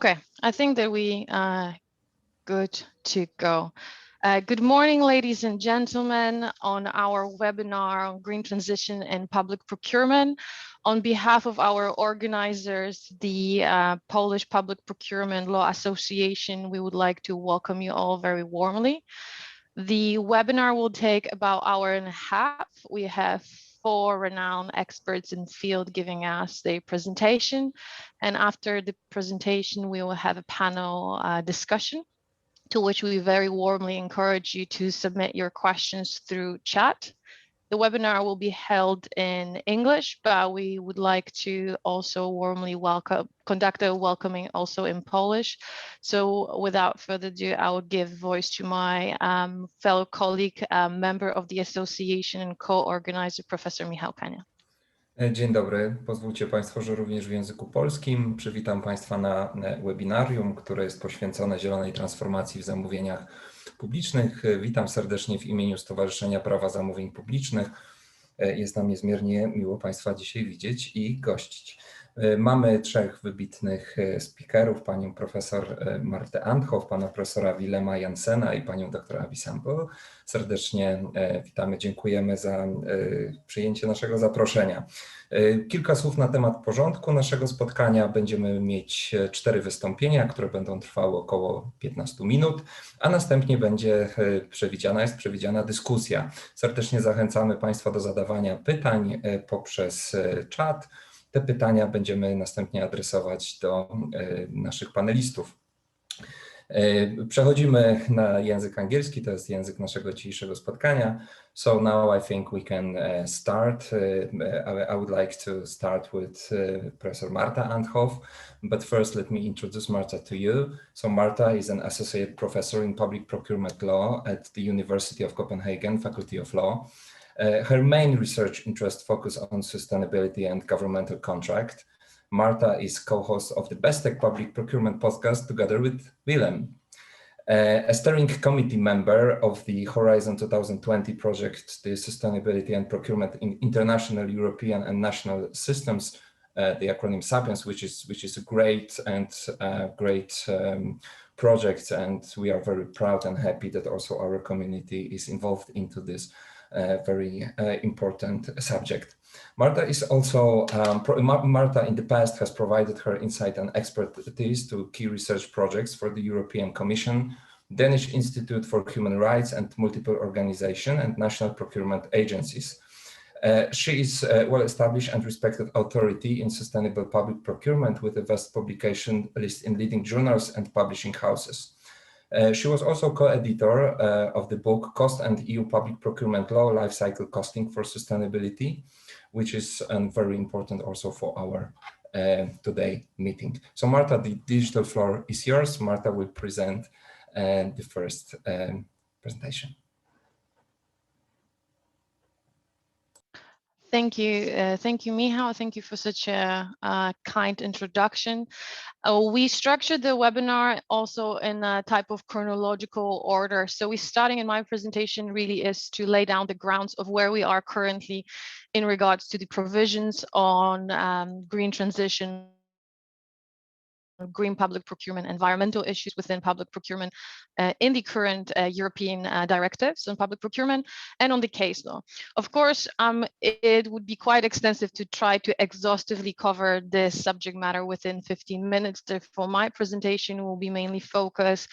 Okay, I think that we are good to go. Good morning, ladies and gentlemen, on our webinar on green transition and public procurement. On behalf of our organizers, the Polish Public Procurement Law Association, we would like to welcome you all very warmly. The webinar will take about an hour and a half. We have 4 renowned experts in field giving us their presentation. And after the presentation, we will have a panel discussion to which we very warmly encourage you to submit your questions through chat. The webinar will be held in English, but we would like to also warmly conduct a welcoming also in Polish. So without further ado, I will give voice to my fellow colleague, member of the association and co-organizer, Professor Michał Kania. Dzień dobry, pozwólcie Państwo, że również w języku polskim przywitam Państwa na webinarium, które jest poświęcone zielonej transformacji w zamówieniach publicznych. Witam serdecznie w imieniu Stowarzyszenia Prawa Zamówień Publicznych. Jest nam niezmiernie miło Państwa dzisiaj widzieć i gościć. Mamy 3 wybitnych speakerów, panią profesor Martę Anthoff, pana profesora Wilema Jansena i panią doktor Avi Sample. Serdecznie witamy, dziękujemy za przyjęcie naszego zaproszenia. Kilka słów na temat porządku naszego spotkania. Będziemy mieć 4 wystąpienia, które będą trwały około 15 minut, a następnie jest przewidziana dyskusja. Serdecznie zachęcamy Państwa do zadawania pytań poprzez czat. Te pytania będziemy następnie adresować do naszych panelistów. Przechodzimy na język angielski, to jest język naszego dzisiejszego spotkania. So now I think we can start. I would like to start with Professor Marta Anthoff, but first let me introduce Marta to you. So Marta is an associate professor in public procurement law at the University of Copenhagen, Faculty of Law. Her main research interests focus on sustainability and governmental contract. Marta is co-host of the Best Tech Public Procurement podcast together with Willem. A steering committee member of the Horizon 2020 project, the Sustainability and Procurement in International, European and National Systems, the acronym SAPIENS, which is a great project, and we are very proud and happy that also our community is involved into this very important subject. Marta is also, Marta in the past has provided her insight and expertise to key research projects for the European Commission, Danish Institute for Human Rights and multiple organizations and national procurement agencies. She is a well-established and respected authority in sustainable public procurement with a vast publication list in leading journals and publishing houses. She was also co-editor of the book Cost and EU Public Procurement Law, Lifecycle Costing for Sustainability, which is very important also for our today meeting. So Marta, the digital floor is yours. Marta will present the first presentation. Thank you, Michał. Thank you for such a kind introduction. We structured the webinar also in a type of chronological order. So we starting in my presentation really is to lay down the grounds of where we are currently in regards to the provisions on green transition, green public procurement, environmental issues within public procurement in the current European directives on public procurement, and on the case law. Of course, it would be quite extensive to try to exhaustively cover this subject matter within 15 minutes. Therefore, my presentation will be mainly focused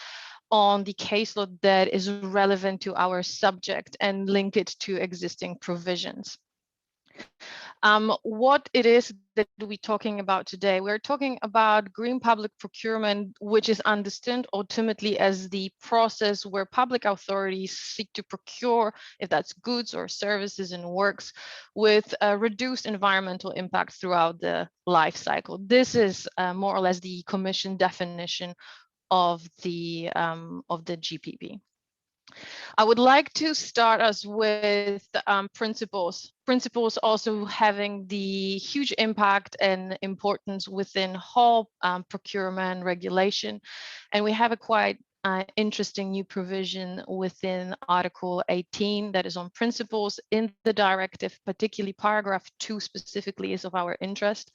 on the case law that is relevant to our subject and link it to existing provisions. What it is that we're talking about today. We're talking about green public procurement, which is understood ultimately as the process where public authorities seek to procure, if that's goods or services and works, with reduced environmental impact throughout the life cycle. This is more or less the Commission definition of the GPP. I would like to start us with principles. Principles also having the huge impact and importance within whole procurement regulation. And we have a quite interesting new provision within Article 18 that is on principles in the directive, particularly paragraph 2 specifically is of our interest.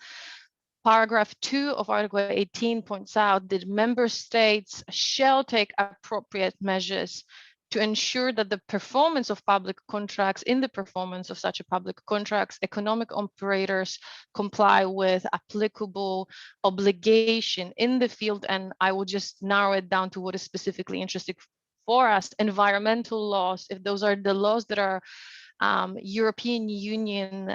Paragraph 2 of Article 18 points out that member states shall take appropriate measures to ensure that the performance of public contracts, in the performance of such a public contracts, economic operators comply with applicable obligation in the field. And I will just narrow it down to what is specifically interesting for us: environmental laws, if those are the laws that are European Union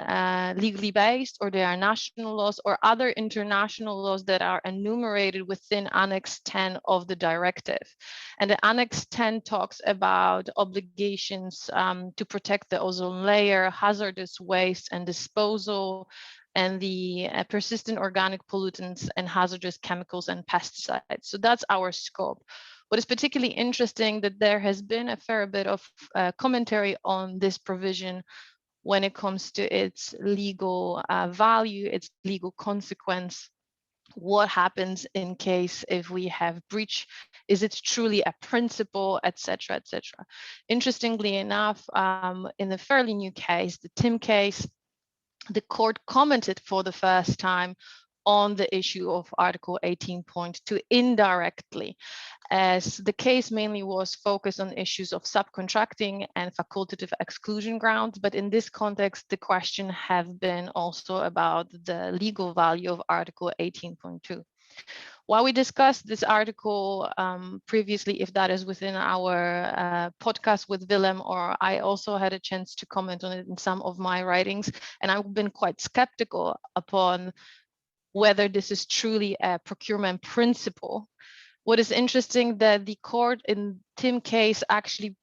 legally based, or they are national laws or other international laws that are enumerated within Annex 10 of the directive. And the Annex 10 talks about obligations to protect the ozone layer, hazardous waste and disposal, and the persistent organic pollutants and hazardous chemicals and pesticides. So that's our scope. What is particularly interesting that there has been a fair bit of commentary on this provision when it comes to its legal value, its legal consequence. What happens in case if we have breach? Is it truly a principle, etc., etc.? Interestingly enough, in the fairly new case, the Tim case, the court commented for the first time on the issue of Article 18.2 indirectly, as the case mainly was focused on issues of subcontracting and facultative exclusion grounds. But in this context, the question have been also about the legal value of Article 18.2. While we discussed this article previously, if that is within our podcast with Willem, or I also had a chance to comment on it in some of my writings, and I've been quite skeptical upon whether this is truly a procurement principle. What is interesting that the court in Tim case actually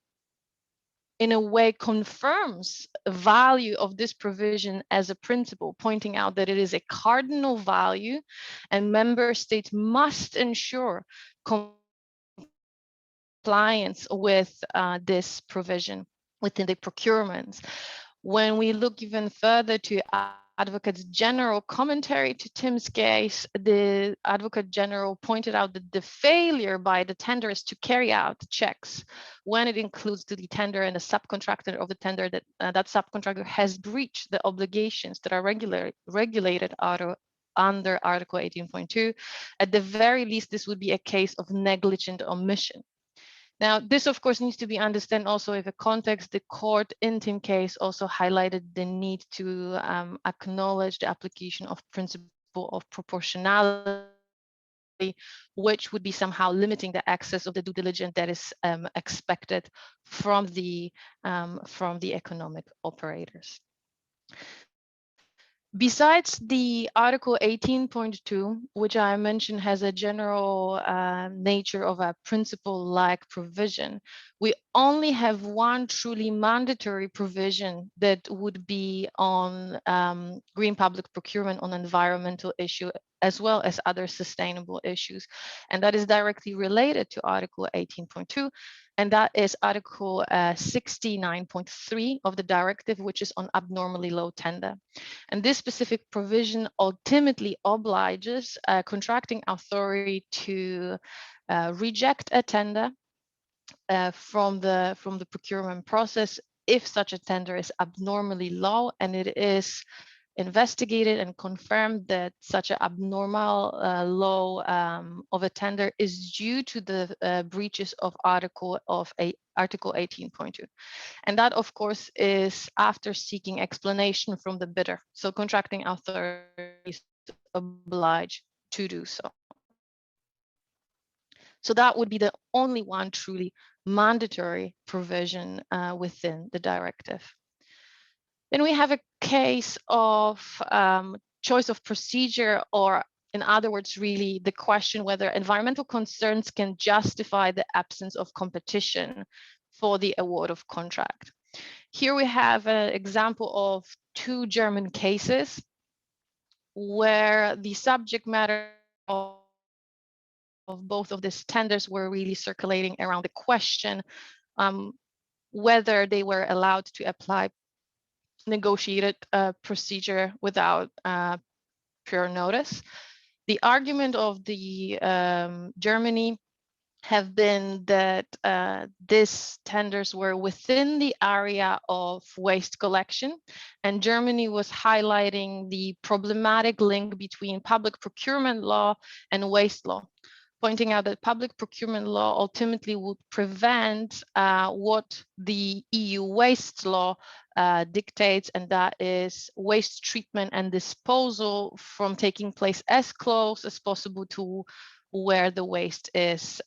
in a way confirms the value of this provision as a principle, pointing out that it is a cardinal value and member states must ensure compliance with this provision within the procurements. When we look even further to Advocate General commentary to Tim's case, the Advocate General pointed out that the failure by the tenders to carry out checks when it includes the tender and the subcontractor of the tender, that that subcontractor has breached the obligations that are regulated under Article 18.2. At the very least, this would be a case of negligent omission. Now, this, of course, needs to be understood also in the context. The court in Tim case also highlighted the need to acknowledge the application of principle of proportionality, which would be somehow limiting the access of the due diligence that is expected from the economic operators. Besides the Article 18.2, which I mentioned has a general nature of a principle-like provision, we only have one truly mandatory provision that would be on green public procurement on environmental issue, as well as other sustainable issues. And that is directly related to Article 18.2. And that is Article 69.3 of the directive, which is on abnormally low tender. And this specific provision ultimately obliges a contracting authority to reject a tender from the procurement process if such a tender is abnormally low and it is investigated and confirmed that such an abnormal low of a tender is due to the breaches of Article 18.2. And that, of course, is after seeking explanation from the bidder. So contracting authorities obliged to do so. So that would be the only one truly mandatory provision within the directive. Then we have a case of choice of procedure, or in other words, really the question whether environmental concerns can justify the absence of competition for the award of contract. Here we have an example of two German cases where the subject matter of both of these tenders were really circulating around the question whether they were allowed to apply negotiated procedure without prior notice. The argument of the Germany have been that these tenders were within the area of waste collection, and Germany was highlighting the problematic link between public procurement law and waste law, pointing out that public procurement law ultimately would prevent what the EU waste law dictates, and that is waste treatment and disposal from taking place as close as possible to where the waste is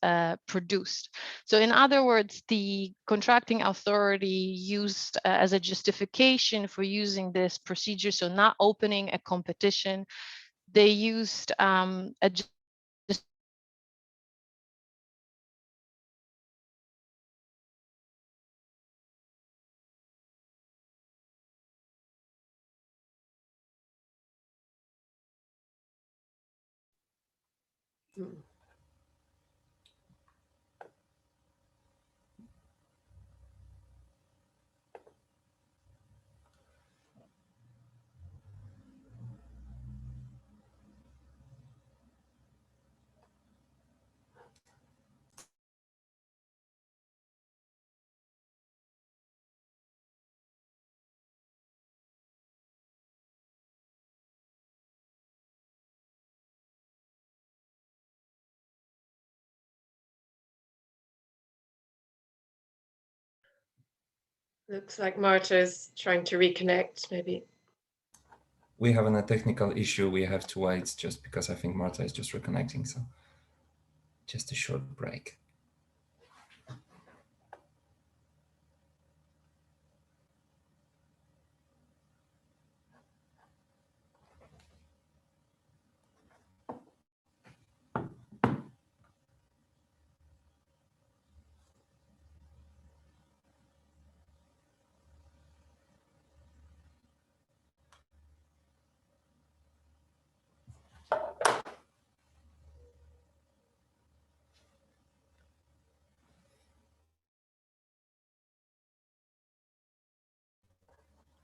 produced. So in other words, the contracting authority used as a justification for using this procedure, so not opening a competition, they used a Looks like Marta is trying to reconnect, maybe. We have a technical issue. We have to wait just because I think Marta is just reconnecting. So just a short break.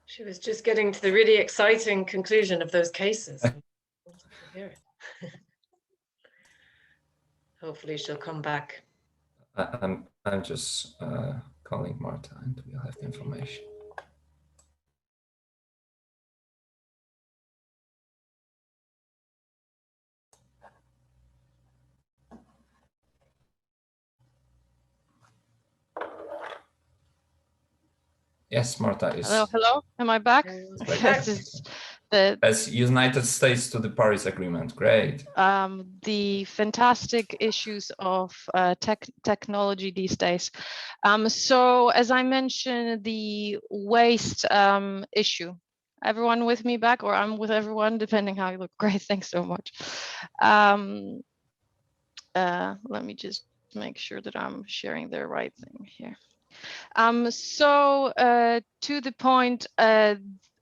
She was just getting to the really exciting conclusion of those cases. Hear it. Hopefully she'll come back. I'm just calling Marta and we'll have the information. Yes, Marta is. Hello. Am I back? Yes. As United States to the Paris Agreement. Great. The fantastic issues of technology these days. So as I mentioned, the waste issue. Everyone with me back, or I'm with everyone, depending how you look. Great, thanks so much. Let me just make sure that I'm sharing the right thing here. So to the point,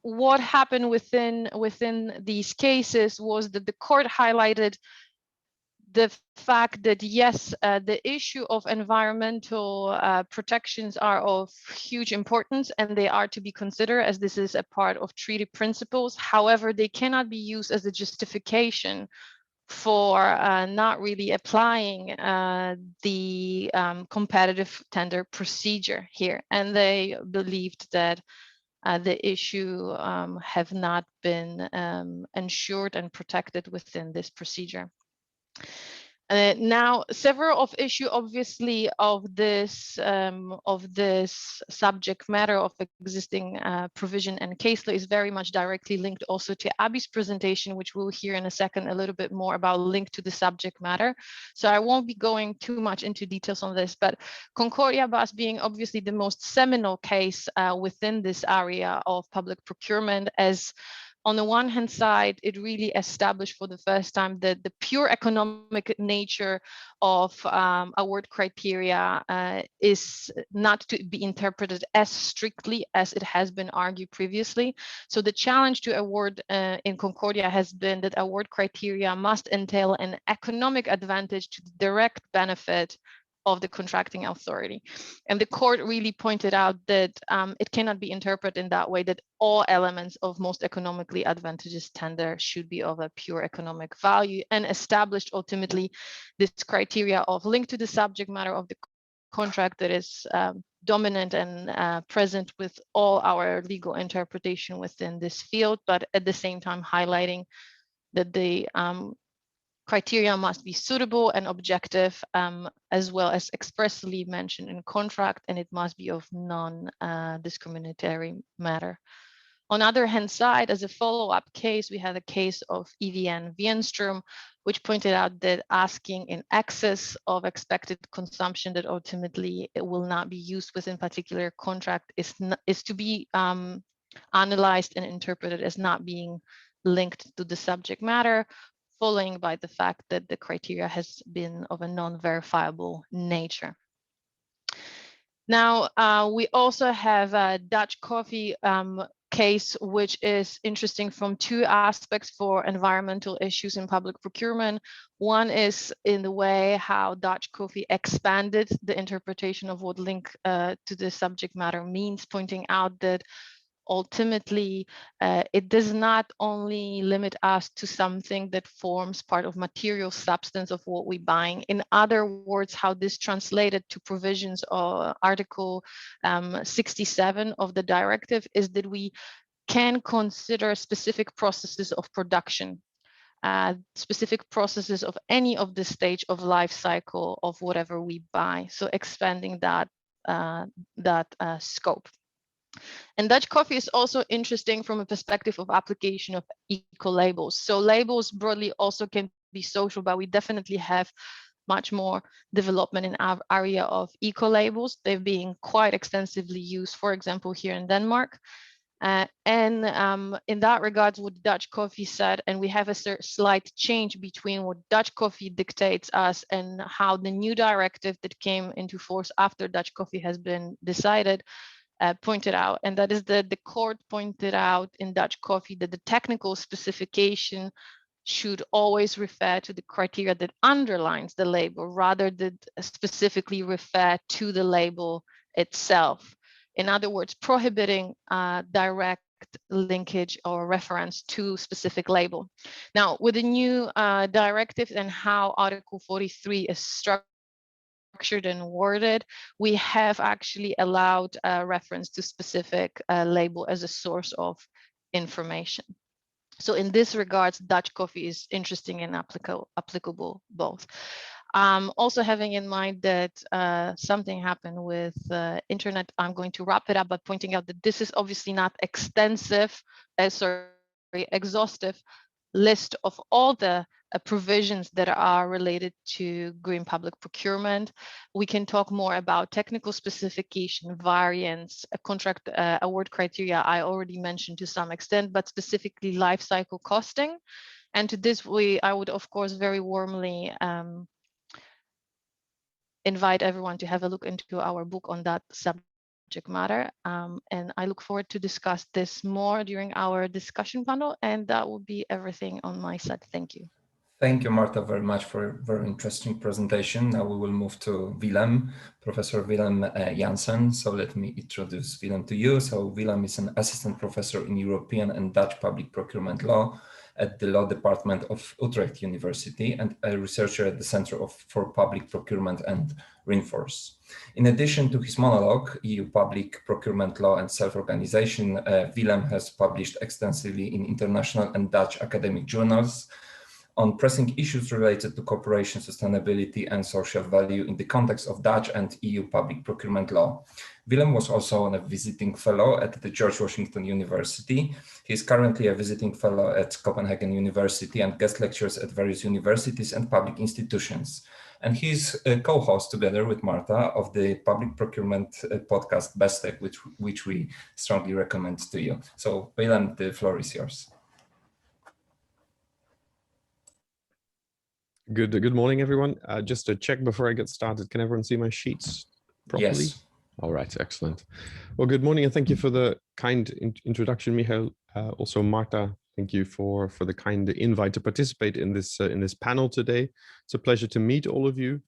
what happened within these cases was that the court highlighted the fact that yes, the issue of environmental protections are of huge importance and they are to be considered as this is a part of treaty principles. However, they cannot be used as a justification for not really applying the competitive tender procedure here. And they believed that the issue have not been ensured and protected within this procedure. Now, several of issue, obviously, of this subject matter of existing provision and case law is very much directly linked also to Abby's presentation, which we'll hear in a second a little bit more about link to the subject matter. So I won't be going too much into details on this, but Concordia Bus being obviously the most seminal case within this area of public procurement, as on the one hand side, it really established for the first time that the pure economic nature of award criteria is not to be interpreted as strictly as it has been argued previously. So the challenge to award in Concordia has been that award criteria must entail an economic advantage to the direct benefit of the contracting authority. And the court really pointed out that it cannot be interpreted in that way, that all elements of most economically advantageous tender should be of a pure economic value, and established ultimately this criteria of link to the subject matter of the contract that is dominant and present with all our legal interpretation within this field, but at the same time highlighting that the criteria must be suitable and objective, as well as expressly mentioned in contract, and it must be of non-discriminatory matter. On the other hand side, as a follow-up case, we had a case of EVN Wienstrom, which pointed out that asking in excess of expected consumption that ultimately it will not be used within particular contract is to be analyzed and interpreted as not being linked to the subject matter, following by the fact that the criteria has been of a non-verifiable nature. Now, we also have a Dutch coffee case, which is interesting from two aspects for environmental issues in public procurement. One is in the way how Dutch coffee expanded the interpretation of what link to the subject matter means, pointing out that ultimately, it does not only limit us to something that forms part of material substance of what we're buying. In other words, how this translated to provisions of Article 67 of the directive is that we can consider specific processes of production, specific processes of any of the stage of life cycle of whatever we buy. So expanding that scope. And Dutch coffee is also interesting from a perspective of application of eco-labels. So labels broadly also can be social, but we definitely have much more development in our area of eco-labels. They've been quite extensively used, for example, here in Denmark. In that regards, what Dutch coffee said, and we have a slight change between what Dutch coffee dictates us and how the new directive that came into force after Dutch coffee has been decided, pointed out, and that is that the court pointed out in Dutch coffee that the technical specification should always refer to the criteria that underlines the label rather than specifically refer to the label itself. In other words, prohibiting direct linkage or reference to specific label. Now, with the new directive and how Article 43 is structured and worded, we have actually allowed reference to specific label as a source of information. So in this regard, Dutch coffee is interesting and applicable both. Also having in mind that something happened with internet, I'm going to wrap it up by pointing out that this is obviously not exhaustive list of all the provisions that are related to green public procurement. We can talk more about technical specification, variance, contract award criteria I already mentioned to some extent, but specifically life cycle costing. And to this, I would of course very warmly invite everyone to have a look into our book on that subject matter. And I look forward to discuss this more during our discussion panel. And that will be everything on my side. Thank you. Thank you, Marta, very much for a very interesting presentation. Now we will move to Willem, Professor Willem Jansen. So let me introduce Willem to you. So Willem is an assistant professor in European and Dutch public procurement law at the Law Department of Utrecht University and a researcher at the Center for Public Procurement and Reinforce. In addition to his monologue, EU Public Procurement Law and Self-Organization, Willem has published extensively in international and Dutch academic journals on pressing issues related to cooperation, sustainability, and social value in the context of Dutch and EU public procurement law. Willem was also a visiting fellow at the George Washington University. He is currently a visiting fellow at Copenhagen University and guest lectures at various universities and public institutions. And he's a co-host together with Marta of the public procurement podcast BestTech, which we strongly recommend to you. So Willem, the floor is yours. Good morning, everyone. Just to check before I get started, can everyone see my sheets properly? Yes. All right, excellent. Well, good morning, and thank you for the kind introduction, Michael. Also, Marta, thank you for the kind invite to participate in this panel today. It's a pleasure to meet all of you.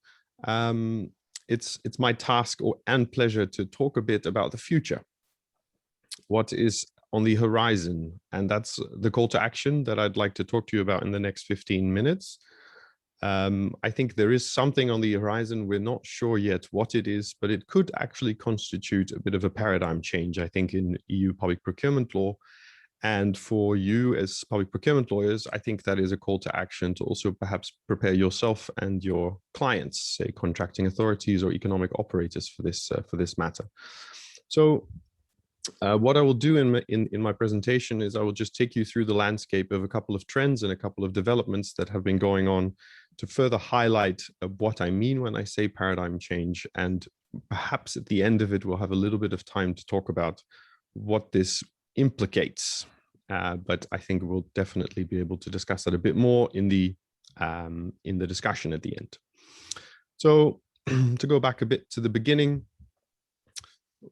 it's my task and pleasure to talk a bit about the future. What is on the horizon? And that's the call to action that I'd like to talk to you about in the next 15 minutes. I think there is something on the horizon. We're not sure yet what it is, but it could actually constitute a bit of a paradigm change, I think, in EU public procurement law. And for you as public procurement lawyers, I think that is a call to action to also perhaps prepare yourself and your clients, say contracting authorities or economic operators, for this matter. So what I will do in my presentation is I will just take you through the landscape of a couple of trends and a couple of developments that have been going on to further highlight what I mean when I say paradigm change. And perhaps at the end of it, we'll have a little bit of time to talk about what this implicates. But I think we'll definitely be able to discuss that a bit more in the discussion at the end. So to go back a bit to the beginning,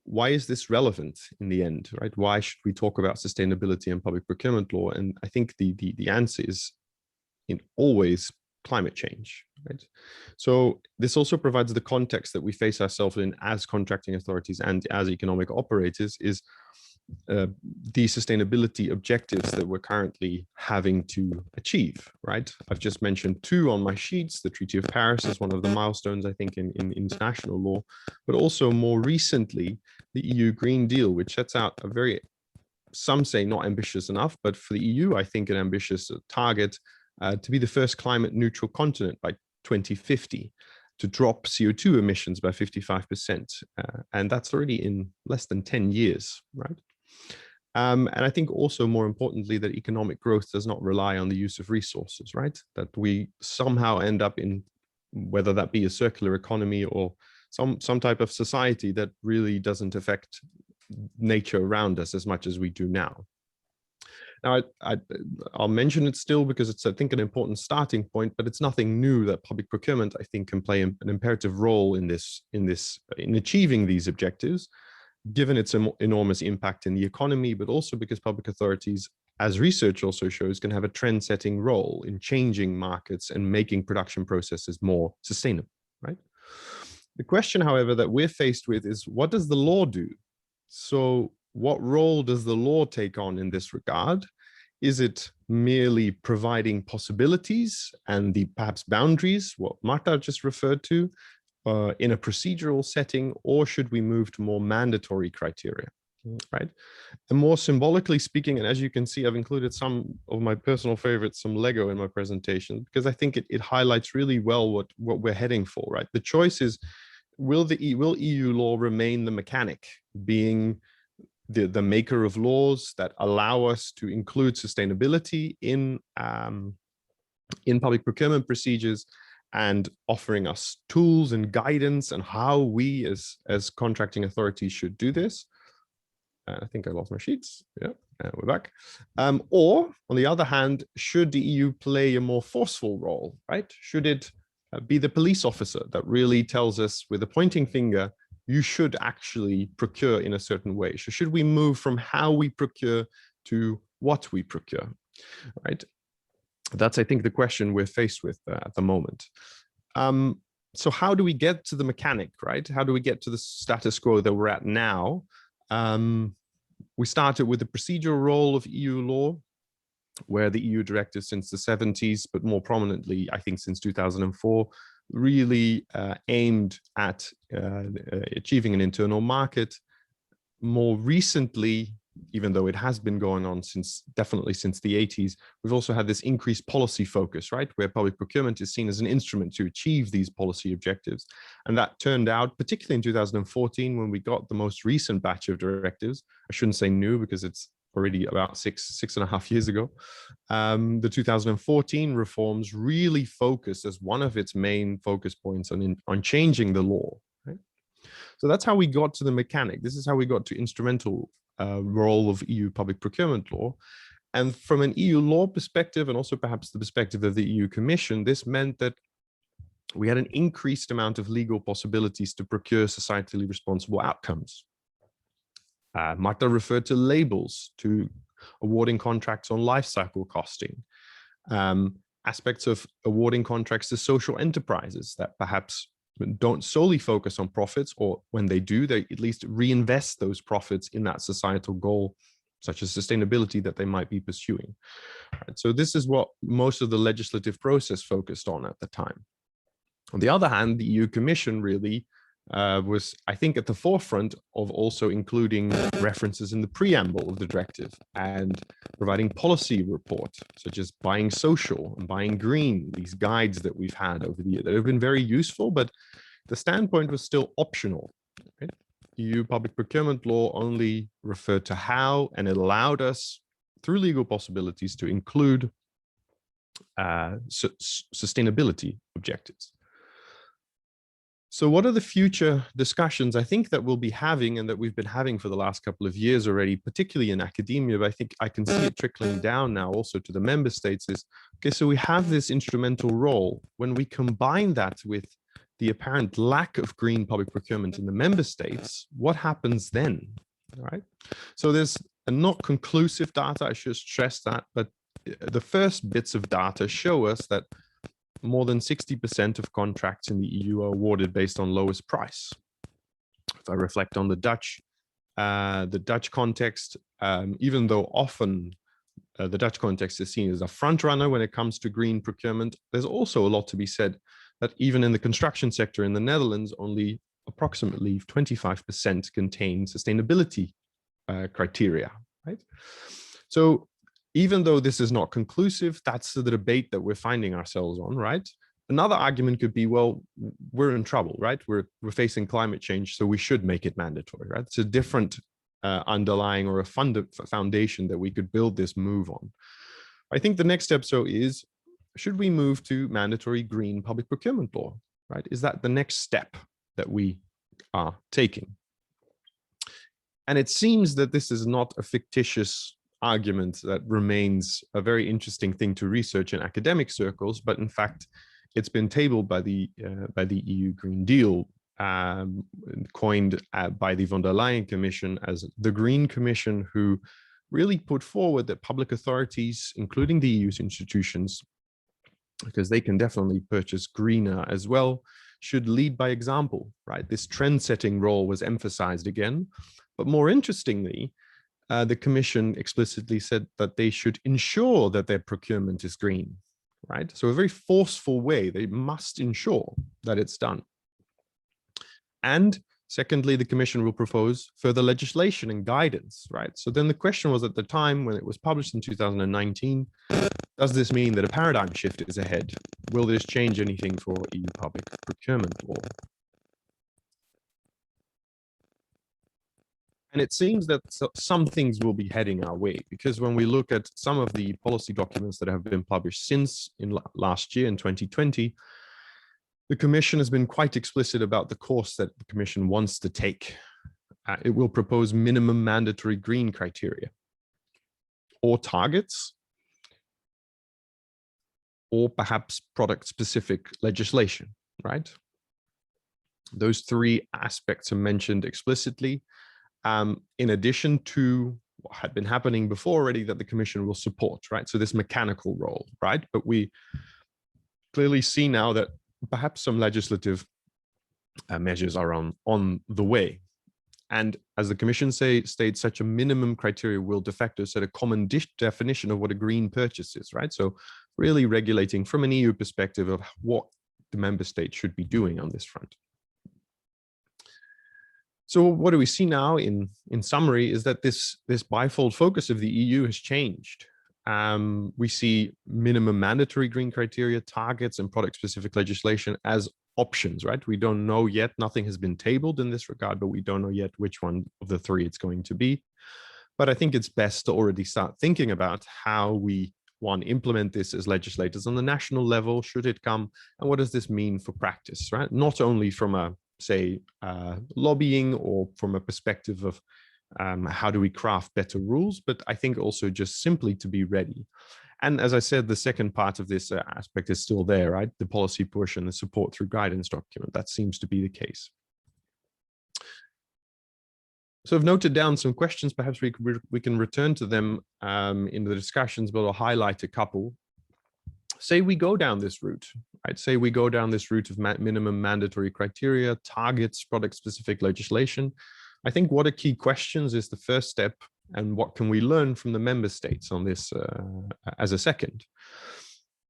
why is this relevant in the end, right? Why should we talk about sustainability and public procurement law? And I think the answer is always climate change, right? So this also provides the context that we face ourselves in as contracting authorities and as economic operators is the sustainability objectives that we're currently having to achieve, right? I've just mentioned two on my sheets. The Treaty of Paris is one of the milestones, I think, in international law, but also more recently, the EU Green Deal, which sets out a very, some say not ambitious enough, but for the EU, I think an ambitious target to be the first climate neutral continent by 2050, to drop CO2 emissions by 55%. And that's already in less than 10 years, right? And I think also more importantly, that economic growth does not rely on the use of resources, right? That we somehow end up in, whether that be a circular economy or some type of society that really doesn't affect nature around us as much as we do now. Now, I'll mention it still because it's, I think, an important starting point, but it's nothing new that public procurement, I think, can play an imperative role in achieving these objectives, given its enormous impact in the economy, but also because public authorities, as research also shows, can have a trend-setting role in changing markets and making production processes more sustainable, right? The question, however, that we're faced with is, what does the law do? So what role does the law take on in this regard? Is it merely providing possibilities and the perhaps boundaries, what Marta just referred to, in a procedural setting, or should we move to more mandatory criteria, right? And more symbolically speaking, and as you can see, I've included some of my personal favorites, some Lego in my presentation, because I think it highlights really well what we're heading for, right? The choice is, will EU law remain the mechanic, being the maker of laws that allow us to include sustainability in public procurement procedures, and offering us tools and guidance on how we as contracting authorities should do this? I think I lost my sheets. Yeah, we're back. Or on the other hand, should the EU play a more forceful role, right? Should it be the police officer that really tells us with a pointing finger, you should actually procure in a certain way? So should we move from how we procure to what we procure, right? That's, I think, the question we're faced with at the moment. So how do we get to the mechanic, right? How do we get to the status quo that we're at now? We started with the procedural role of EU law, where the EU directive since the 70s, but more prominently, I think since 2004, really aimed at achieving an internal market. More recently, even though it has been going on definitely since the 80s, we've also had this increased policy focus, right? Where public procurement is seen as an instrument to achieve these policy objectives. And that turned out, particularly in 2014, when we got the most recent batch of directives, I shouldn't say new because it's already about six and a half years ago. The 2014 reforms really focused as one of its main focus points on changing the law, right? So that's how we got to the mechanic. This is how we got to instrumental role of EU public procurement law. And from an EU law perspective, and also perhaps the perspective of the EU Commission, this meant that we had an increased amount of legal possibilities to procure societally responsible outcomes. Marta referred to labels, to awarding contracts on life cycle costing, aspects of awarding contracts to social enterprises that perhaps don't solely focus on profits, or when they do, they at least reinvest those profits in that societal goal, such as sustainability, that they might be pursuing. Right? So this is what most of the legislative process focused on at the time. On the other hand, the EU Commission really was, I think, at the forefront of also including references in the preamble of the directive and providing policy reports, such as buying social and buying green, these guides that we've had over the year that have been very useful, but the standpoint was still optional. Right? EU public procurement law only referred to how, and it allowed us, through legal possibilities, to include sustainability objectives. So what are the future discussions I think that we'll be having, and that we've been having for the last couple of years already, particularly in academia, but I think I can see it trickling down now also to the member states, is, okay, so we have this instrumental role. When we combine that with the apparent lack of green public procurement in the member states, what happens then, all right? So there's not conclusive data, I should stress that, but the first bits of data show us that more than 60% of contracts in the EU are awarded based on lowest price. If I reflect on the Dutch context, even though often the Dutch context is seen as a front runner when it comes to green procurement, there's also a lot to be said that even in the construction sector in the Netherlands, only approximately 25% contain sustainability criteria, right? So even though this is not conclusive, that's the debate that we're finding ourselves on, right? Another argument could be, well, we're in trouble, right? We're facing climate change, so we should make it mandatory, right? It's a different underlying or a foundation that we could build this move on. I think the next step is, should we move to mandatory green public procurement law, right? Is that the next step that we are taking? And it seems that this is not a fictitious argument that remains a very interesting thing to research in academic circles, but in fact, it's been tabled by the EU Green Deal, coined by the von der Leyen Commission as the Green Commission, who really put forward that public authorities, including the EU's institutions, because they can definitely purchase greener as well, should lead by example, right? This trend-setting role was emphasized again, but more interestingly, the Commission explicitly said that they should ensure that their procurement is green, right? So a very forceful way, they must ensure that it's done. And secondly, the Commission will propose further legislation and guidance, right? So then the question was, at the time when it was published in 2019, does this mean that a paradigm shift is ahead? Will this change anything for EU public procurement law? And it seems that some things will be heading our way, because when we look at some of the policy documents that have been published since in last year in 2020, the Commission has been quite explicit about the course that the Commission wants to take. It will propose minimum mandatory green criteria or targets, or perhaps product-specific legislation, right? Those three aspects are mentioned explicitly. In addition to what had been happening before already, that the Commission will support, right? So this mechanical role, right? But we clearly see now that perhaps some legislative measures are on the way. And as the Commission states, such a minimum criteria will de facto set a common definition of what a green purchase is, right? So really regulating from an EU perspective of what the member state should be doing on this front. So what do we see now in summary is that this bifold focus of the EU has changed. We see minimum mandatory green criteria, targets, and product-specific legislation as options, right? We don't know yet, nothing has been tabled in this regard, but we don't know yet which one of the three it's going to be. But I think it's best to already start thinking about how we want to implement this as legislators on the national level, should it come, and what does this mean for practice, right? Not only from a, say, lobbying or from a perspective of how do we craft better rules, but I think also just simply to be ready. And as I said, the second part of this aspect is still there, right? The policy push and the support through guidance document, that seems to be the case. So I've noted down some questions, perhaps we can return to them in the discussions, but I'll highlight a couple. say we go down this route, right? Say we go down this route of minimum mandatory criteria, targets, product-specific legislation. I think what are key questions is the first step, and what can we learn from the member states on this as a second.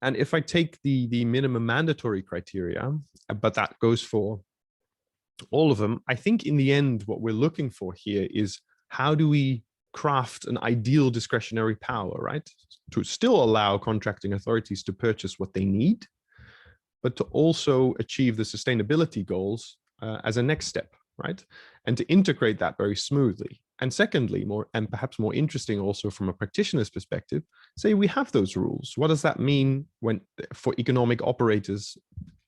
And if I take the minimum mandatory criteria, but that goes for all of them, I think in the end, what we're looking for here is how do we craft an ideal discretionary power, right? To still allow contracting authorities to purchase what they need, but to also achieve the sustainability goals as a next step, right? And to integrate that very smoothly. And secondly, and perhaps more interesting also from a practitioner's perspective, say we have those rules. What does that mean for economic operators,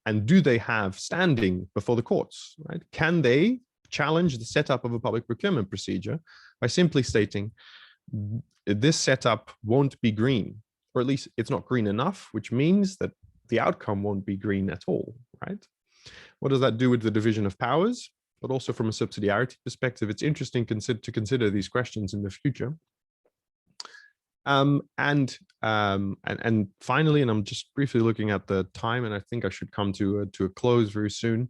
and do they have standing before the courts, right? Can they challenge the setup of a public procurement procedure by simply stating this setup won't be green, or at least it's not green enough, which means that the outcome won't be green at all, right? What does that do with the division of powers? But also from a subsidiarity perspective, it's interesting to consider these questions in the future. And finally, and I'm just briefly looking at the time, and I think I should come to a close very soon.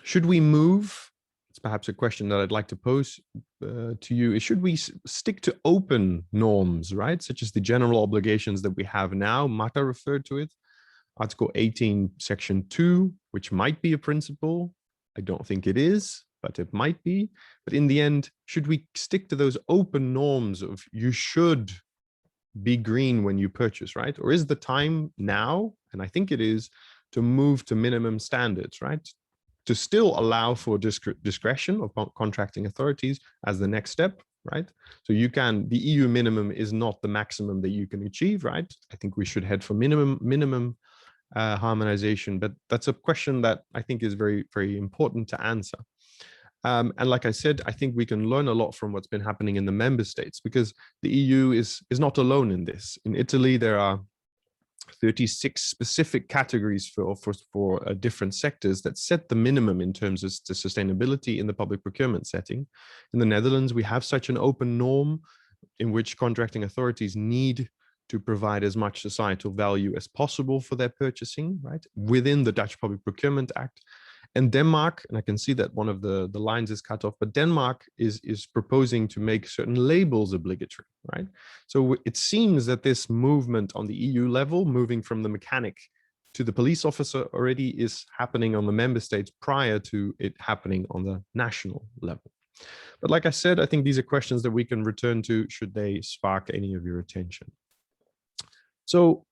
Should we move? It's perhaps a question that I'd like to pose to you. Is should we stick to open norms, right? Such as the general obligations that we have now. Marta referred to it. Article 18, Section 2, which might be a principle. I don't think it is, but it might be. But in the end, should we stick to those open norms of you should be green when you purchase, right? Or is the time now, and I think it is, to move to minimum standards, right? To still allow for discretion of contracting authorities as the next step, right? So the EU minimum is not the maximum that you can achieve, right? I think we should head for minimum harmonization, but that's a question that I think is very, very important to answer. And like I said, I think we can learn a lot from what's been happening in the member states, because the EU is not alone in this. In Italy, there are 36 specific categories for different sectors that set the minimum in terms of the sustainability in the public procurement setting. In the Netherlands, we have such an open norm in which contracting authorities need to provide as much societal value as possible for their purchasing, right, within the Dutch Public Procurement Act. And Denmark, and I can see that one of the lines is cut off, but Denmark is proposing to make certain labels obligatory, right? So it seems that this movement on the EU level, moving from the mechanic to the police officer, already is happening on the member states prior to it happening on the national level. But like I said, I think these are questions that we can return to should they spark any of your attention. So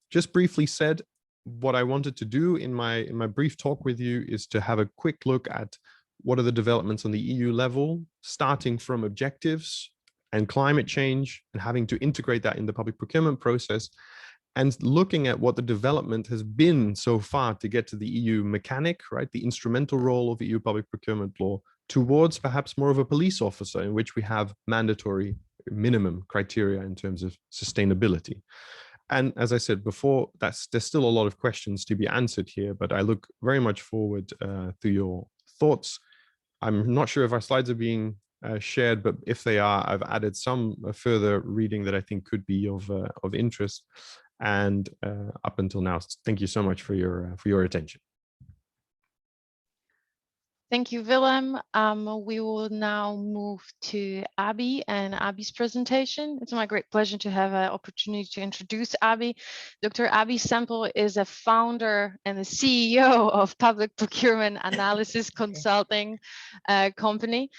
just briefly said, what I wanted to do in my brief talk with you is to have a quick look at what are the developments on the EU level, starting from objectives and climate change and having to integrate that in the public procurement process, and looking at what the development has been so far to get to the EU mechanic, right, the instrumental role of EU public procurement law, towards perhaps more of a police officer in which we have mandatory minimum criteria in terms of sustainability. And as I said before, there's still a lot of questions to be answered here, but I look very much forward to your thoughts. I'm not sure if our slides are being shared, but if they are, I've added some further reading that I think could be of interest. And up until now, thank you so much for your attention. Thank you, Willem. We will now move to Abby and Abby's presentation. It's my great pleasure to have an opportunity to introduce Abby. Dr. Abby Semple is a founder and the CEO of Public Procurement Analysis Consulting company.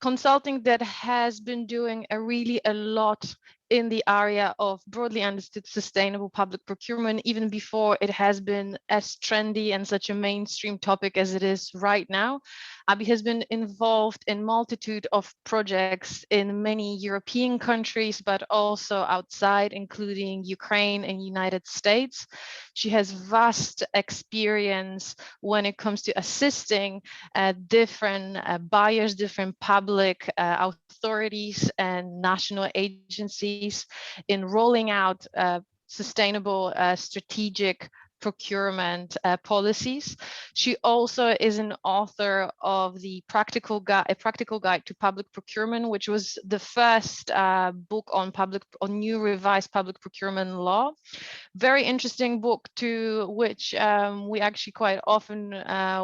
Consulting that has been doing a lot in the area of broadly understood sustainable public procurement, even before it has been as trendy and such a mainstream topic as it is right now. Abby has been involved in multitude of projects in many European countries, but also outside, including Ukraine and United States. She has vast experience when it comes to assisting different buyers, different public authorities and national agencies in rolling out sustainable strategic procurement policies. She also is an author of the Practical Guide to Public Procurement, which was the first book on new revised public procurement law. Very interesting book, to which we actually quite often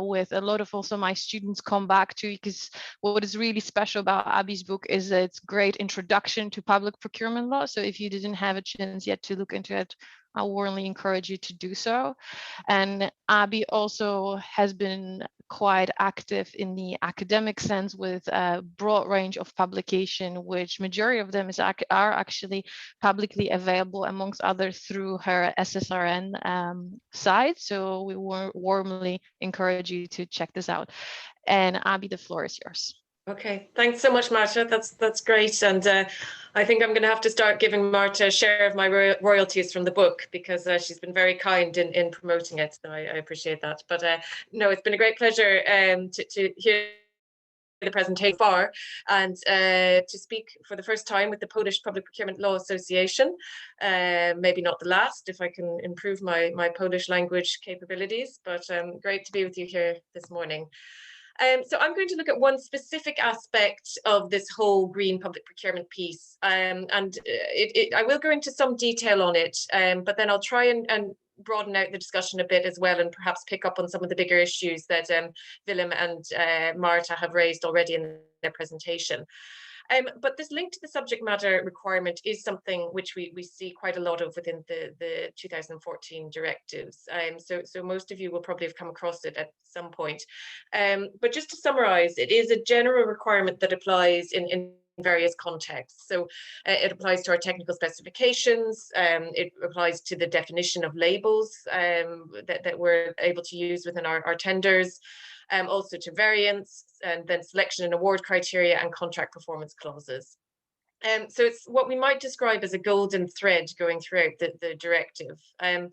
with a lot of also my students come back to, because what is really special about Abby's book is its great introduction to public procurement law. So if you didn't have a chance yet to look into it, I warmly encourage you to do so. And Abby also has been quite active in the academic sense with a broad range of publication, which majority of them are actually publicly available, amongst others through her SSRN site. So we warmly encourage you to check this out. And Abby, the floor is yours. Okay, thanks so much, Marta. That's great. And I think I'm going to have to start giving Marta a share of my royalties from the book, because she's been very kind in promoting it. So I appreciate that. But no, it's been a great pleasure to hear the presentation far, and to speak for the first time with the Polish Public Procurement Law Association. Maybe not the last, if I can improve my Polish language capabilities, but great to be with you here this morning. So I'm going to look at one specific aspect of this whole green public procurement piece, and I will go into some detail on it, but then I'll try and broaden out the discussion a bit as well, and perhaps pick up on some of the bigger issues that Willem and Marta have raised already in their presentation. But this link to the subject matter requirement is something which we see quite a lot of within the 2014 directives. So most of you will probably have come across it at some point. But just to summarize, it is a general requirement that applies in various contexts. So it applies to our technical specifications, it applies to the definition of labels that we're able to use within our tenders, also to variants, and then selection and award criteria and contract performance clauses. So it's what we might describe as a golden thread going throughout the directive. I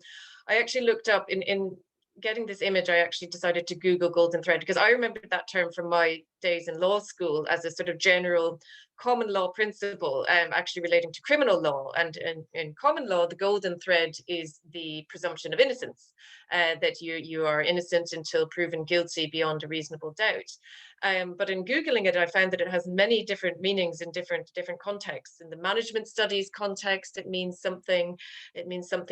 actually looked up in getting this image, I actually decided to Google golden thread, because I remembered that term from my days in law school as a sort of general common law principle, actually relating to criminal law. And in common law, the golden thread is the presumption of innocence, that you are innocent until proven guilty beyond a reasonable doubt. But in Googling it, I found that it has many different meanings in different contexts. In the management studies context, it means something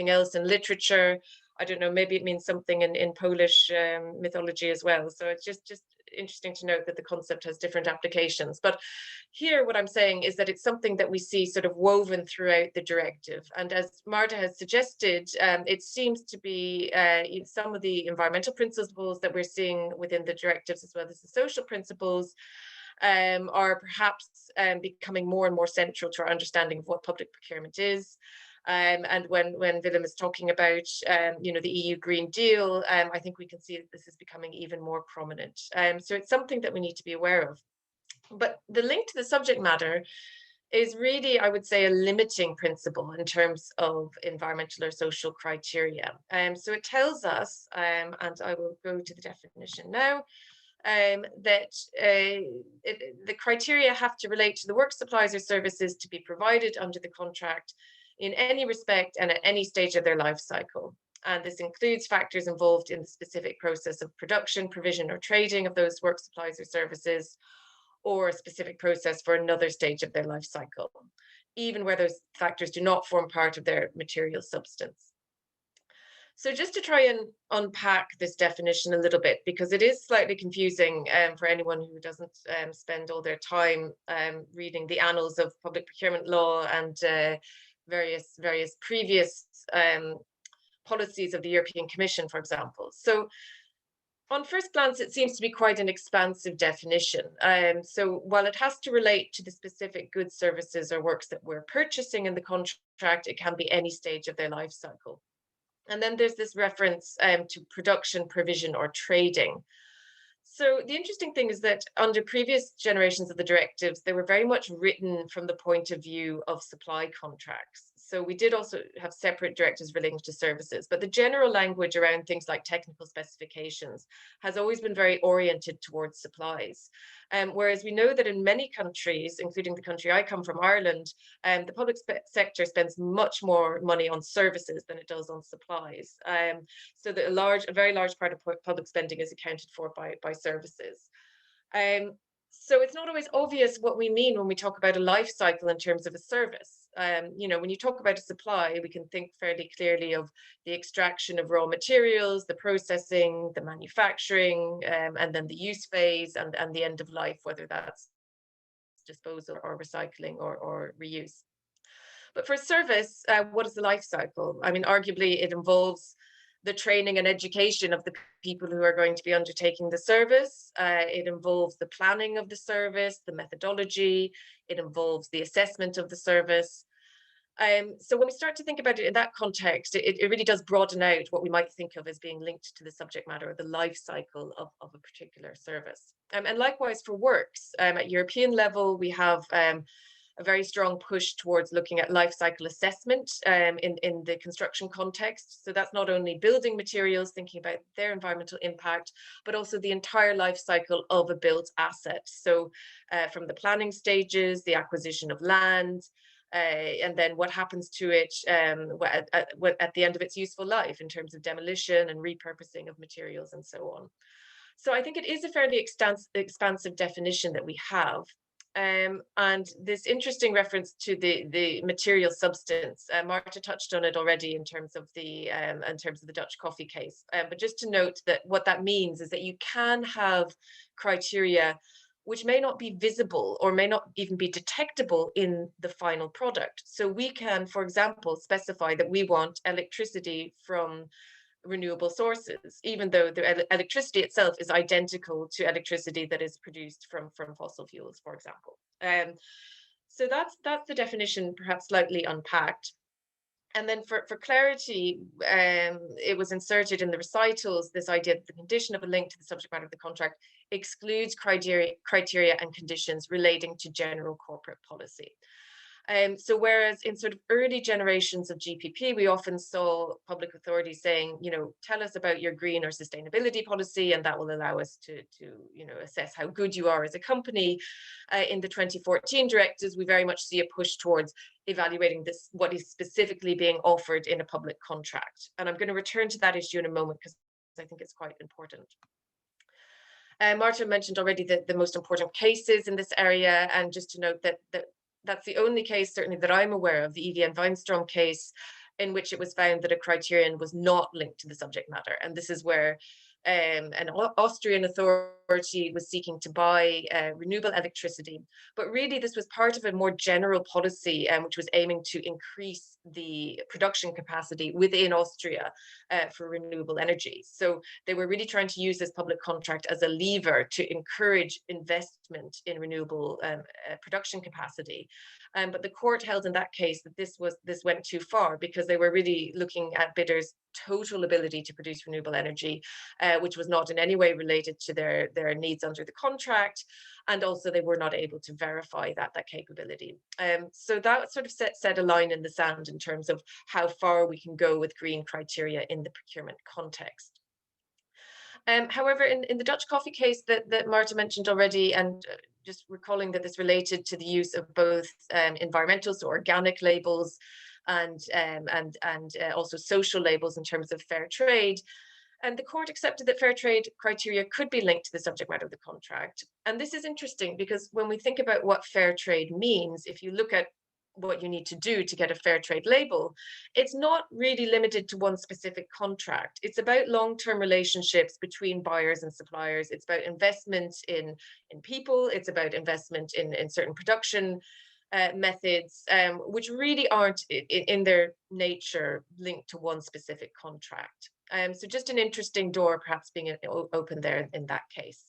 else. In literature, I don't know, maybe it means something in Polish mythology as well. So it's just interesting to note that the concept has different applications. But here, what I'm saying is that it's something that we see sort of woven throughout the directive. And as Marta has suggested, it seems to be some of the environmental principles that we're seeing within the directives, as well as the social principles, are perhaps becoming more and more central to our understanding of what public procurement is. And when Willem is talking about the EU Green Deal, I think we can see that this is becoming even more prominent. So it's something that we need to be aware of. But the link to the subject matter is really, I would say, a limiting principle in terms of environmental or social criteria. So it tells us, and I will go to the definition now, that the criteria have to relate to the work, supplies, or services to be provided under the contract in any respect and at any stage of their life cycle. And this includes factors involved in the specific process of production, provision, or trading of those work, supplies, or services, or a specific process for another stage of their life cycle, even where those factors do not form part of their material substance. So just to try and unpack this definition a little bit, because it is slightly confusing for anyone who doesn't spend all their time reading the annals of public procurement law and various previous policies of the European Commission, for example. So on first glance, it seems to be quite an expansive definition. So while it has to relate to the specific goods, services, or works that we're purchasing in the contract, it can be any stage of their life cycle. And then there's this reference to production, provision, or trading. So the interesting thing is that under previous generations of the directives, they were very much written from the point of view of supply contracts. So we did also have separate directives relating to services, but the general language around things like technical specifications has always been very oriented towards supplies. Whereas we know that in many countries, including the country I come from, Ireland, the public sector spends much more money on services than it does on supplies. So that a very large part of public spending is accounted for by services. So it's not always obvious what we mean when we talk about a life cycle in terms of a service. You know, when you talk about a supply, we can think fairly clearly of the extraction of raw materials, the processing, the manufacturing, and then the use phase and the end of life, whether that's disposal or recycling or reuse. But for service, what is the life cycle? I mean, arguably it involves the training and education of the people who are going to be undertaking the service. It involves the planning of the service, the methodology. It involves the assessment of the service. So when we start to think about it in that context, it really does broaden out what we might think of as being linked to the subject matter or the life cycle of a particular service. And likewise for works, at European level, we have a very strong push towards looking at life cycle assessment in the construction context. So that's not only building materials, thinking about their environmental impact, but also the entire life cycle of a built asset. So from the planning stages, the acquisition of land, and then what happens to it at the end of its useful life in terms of demolition and repurposing of materials and so on. So I think it is a fairly expansive definition that we have. And this interesting reference to the material substance, Marta touched on it already in terms of the Dutch coffee case. But just to note that what that means is that you can have criteria which may not be visible or may not even be detectable in the final product. So we can, for example, specify that we want electricity from renewable sources, even though the electricity itself is identical to electricity that is produced from fossil fuels, for example. So that's the definition, perhaps slightly unpacked. And then for clarity, it was inserted in the recitals, this idea that the condition of a link to the subject matter of the contract excludes criteria and conditions relating to general corporate policy. So whereas in sort of early generations of GPP, we often saw public authorities saying, you know, tell us about your green or sustainability policy, and that will allow us to you know, assess how good you are as a company. In the 2014 directives, we very much see a push towards evaluating this, what is specifically being offered in a public contract. And I'm going to return to that issue in a moment because I think it's quite important. Marta mentioned already the most important cases in this area, and just to note that that's the only case, certainly that I'm aware of, the EVN Weinstrom case, in which it was found that a criterion was not linked to the subject matter. And this is where an Austrian authority was seeking to buy renewable electricity. But really, this was part of a more general policy which was aiming to increase the production capacity within Austria for renewable energy. So they were really trying to use this public contract as a lever to encourage investment in renewable production capacity. But the court held in that case that this went too far, because they were really looking at bidders' total ability to produce renewable energy, which was not in any way related to their needs under the contract, and also they were not able to verify that capability. So that sort of set a line in the sand in terms of how far we can go with green criteria in the procurement context. However, in the Dutch coffee case that Marta mentioned already, and just recalling that this related to the use of both environmental, so organic labels, and also social labels in terms of fair trade. And the court accepted that fair trade criteria could be linked to the subject matter of the contract. And this is interesting because when we think about what fair trade means, if you look at what you need to do to get a fair trade label, it's not really limited to one specific contract. It's about long-term relationships between buyers and suppliers. It's about investment in people. It's about investment in certain production methods, which really aren't in their nature linked to one specific contract. So just an interesting door perhaps being open there in that case.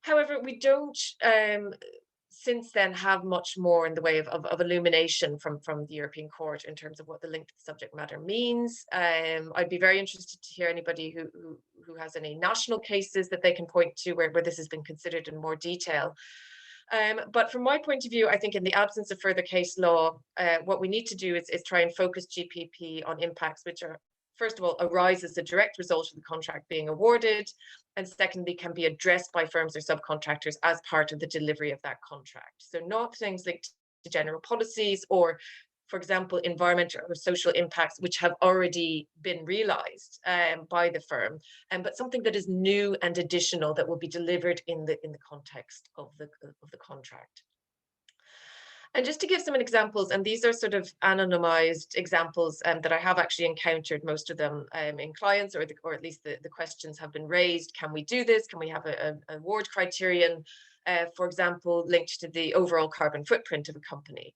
However, we don't since then have much more in the way of illumination from the European Court in terms of what the link to the subject matter means. I'd be very interested to hear anybody who has any national cases that they can point to where this has been considered in more detail. But from my point of view, I think in the absence of further case law, what we need to do is try and focus GPP on impacts which are, first of all, arise as a direct result of the contract being awarded, and secondly, can be addressed by firms or subcontractors as part of the delivery of that contract. So not things linked to general policies or, for example, environmental or social impacts which have already been realized by the firm, but something that is new and additional that will be delivered in the context of the contract. And just to give some examples, and these are sort of anonymized examples that I have actually encountered, most of them in clients, or at least the questions have been raised. Can we do this? Can we have an award criterion, for example, linked to the overall carbon footprint of a company?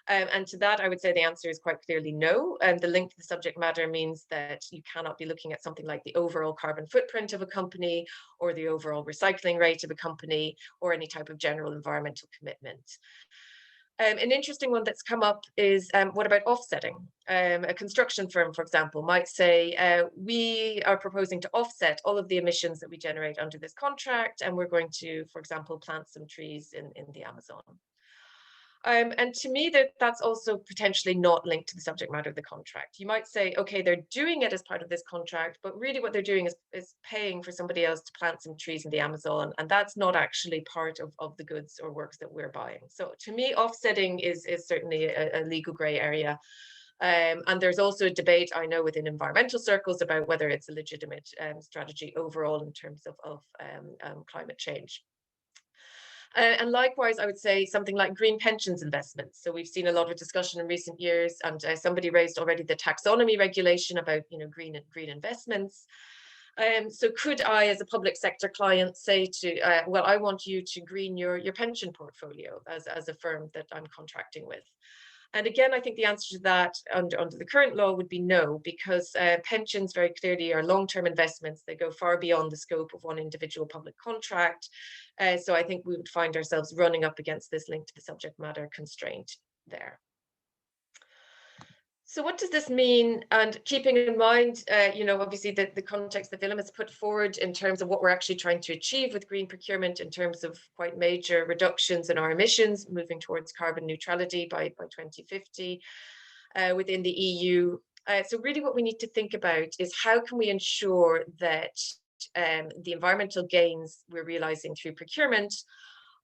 And to that, I would say the answer is quite clearly no. And the link to the subject matter means that you cannot be looking at something like the overall carbon footprint of a company, or the overall recycling rate of a company, or any type of general environmental commitment. An interesting one that's come up is what about offsetting? A construction firm, for example, might say, we are proposing to offset all of the emissions that we generate under this contract, and we're going to, for example, plant some trees in the Amazon. And to me, that's also potentially not linked to the subject matter of the contract. You might say, okay, they're doing it as part of this contract, but really what they're doing is paying for somebody else to plant some trees in the Amazon, and that's not actually part of the goods or works that we're buying. So to me, offsetting is certainly a legal gray area. And there's also a debate, I know, within environmental circles about whether it's a legitimate strategy overall in terms of climate change. And likewise, I would say something like green pensions investments. So we've seen a lot of discussion in recent years, and somebody raised already the taxonomy regulation about, green investments. So could I, as a public sector client, say to, well, I want you to green your pension portfolio as a firm that I'm contracting with? And again, I think the answer to that under the current law would be no, because pensions very clearly are long-term investments. They go far beyond the scope of one individual public contract. So I think we would find ourselves running up against this link to the subject matter constraint there. So what does this mean? And keeping in mind, obviously the context that Willem has put forward in terms of what we're actually trying to achieve with green procurement in terms of quite major reductions in our emissions, moving towards carbon neutrality by 2050 within the EU. So really what we need to think about is how can we ensure that the environmental gains we're realizing through procurement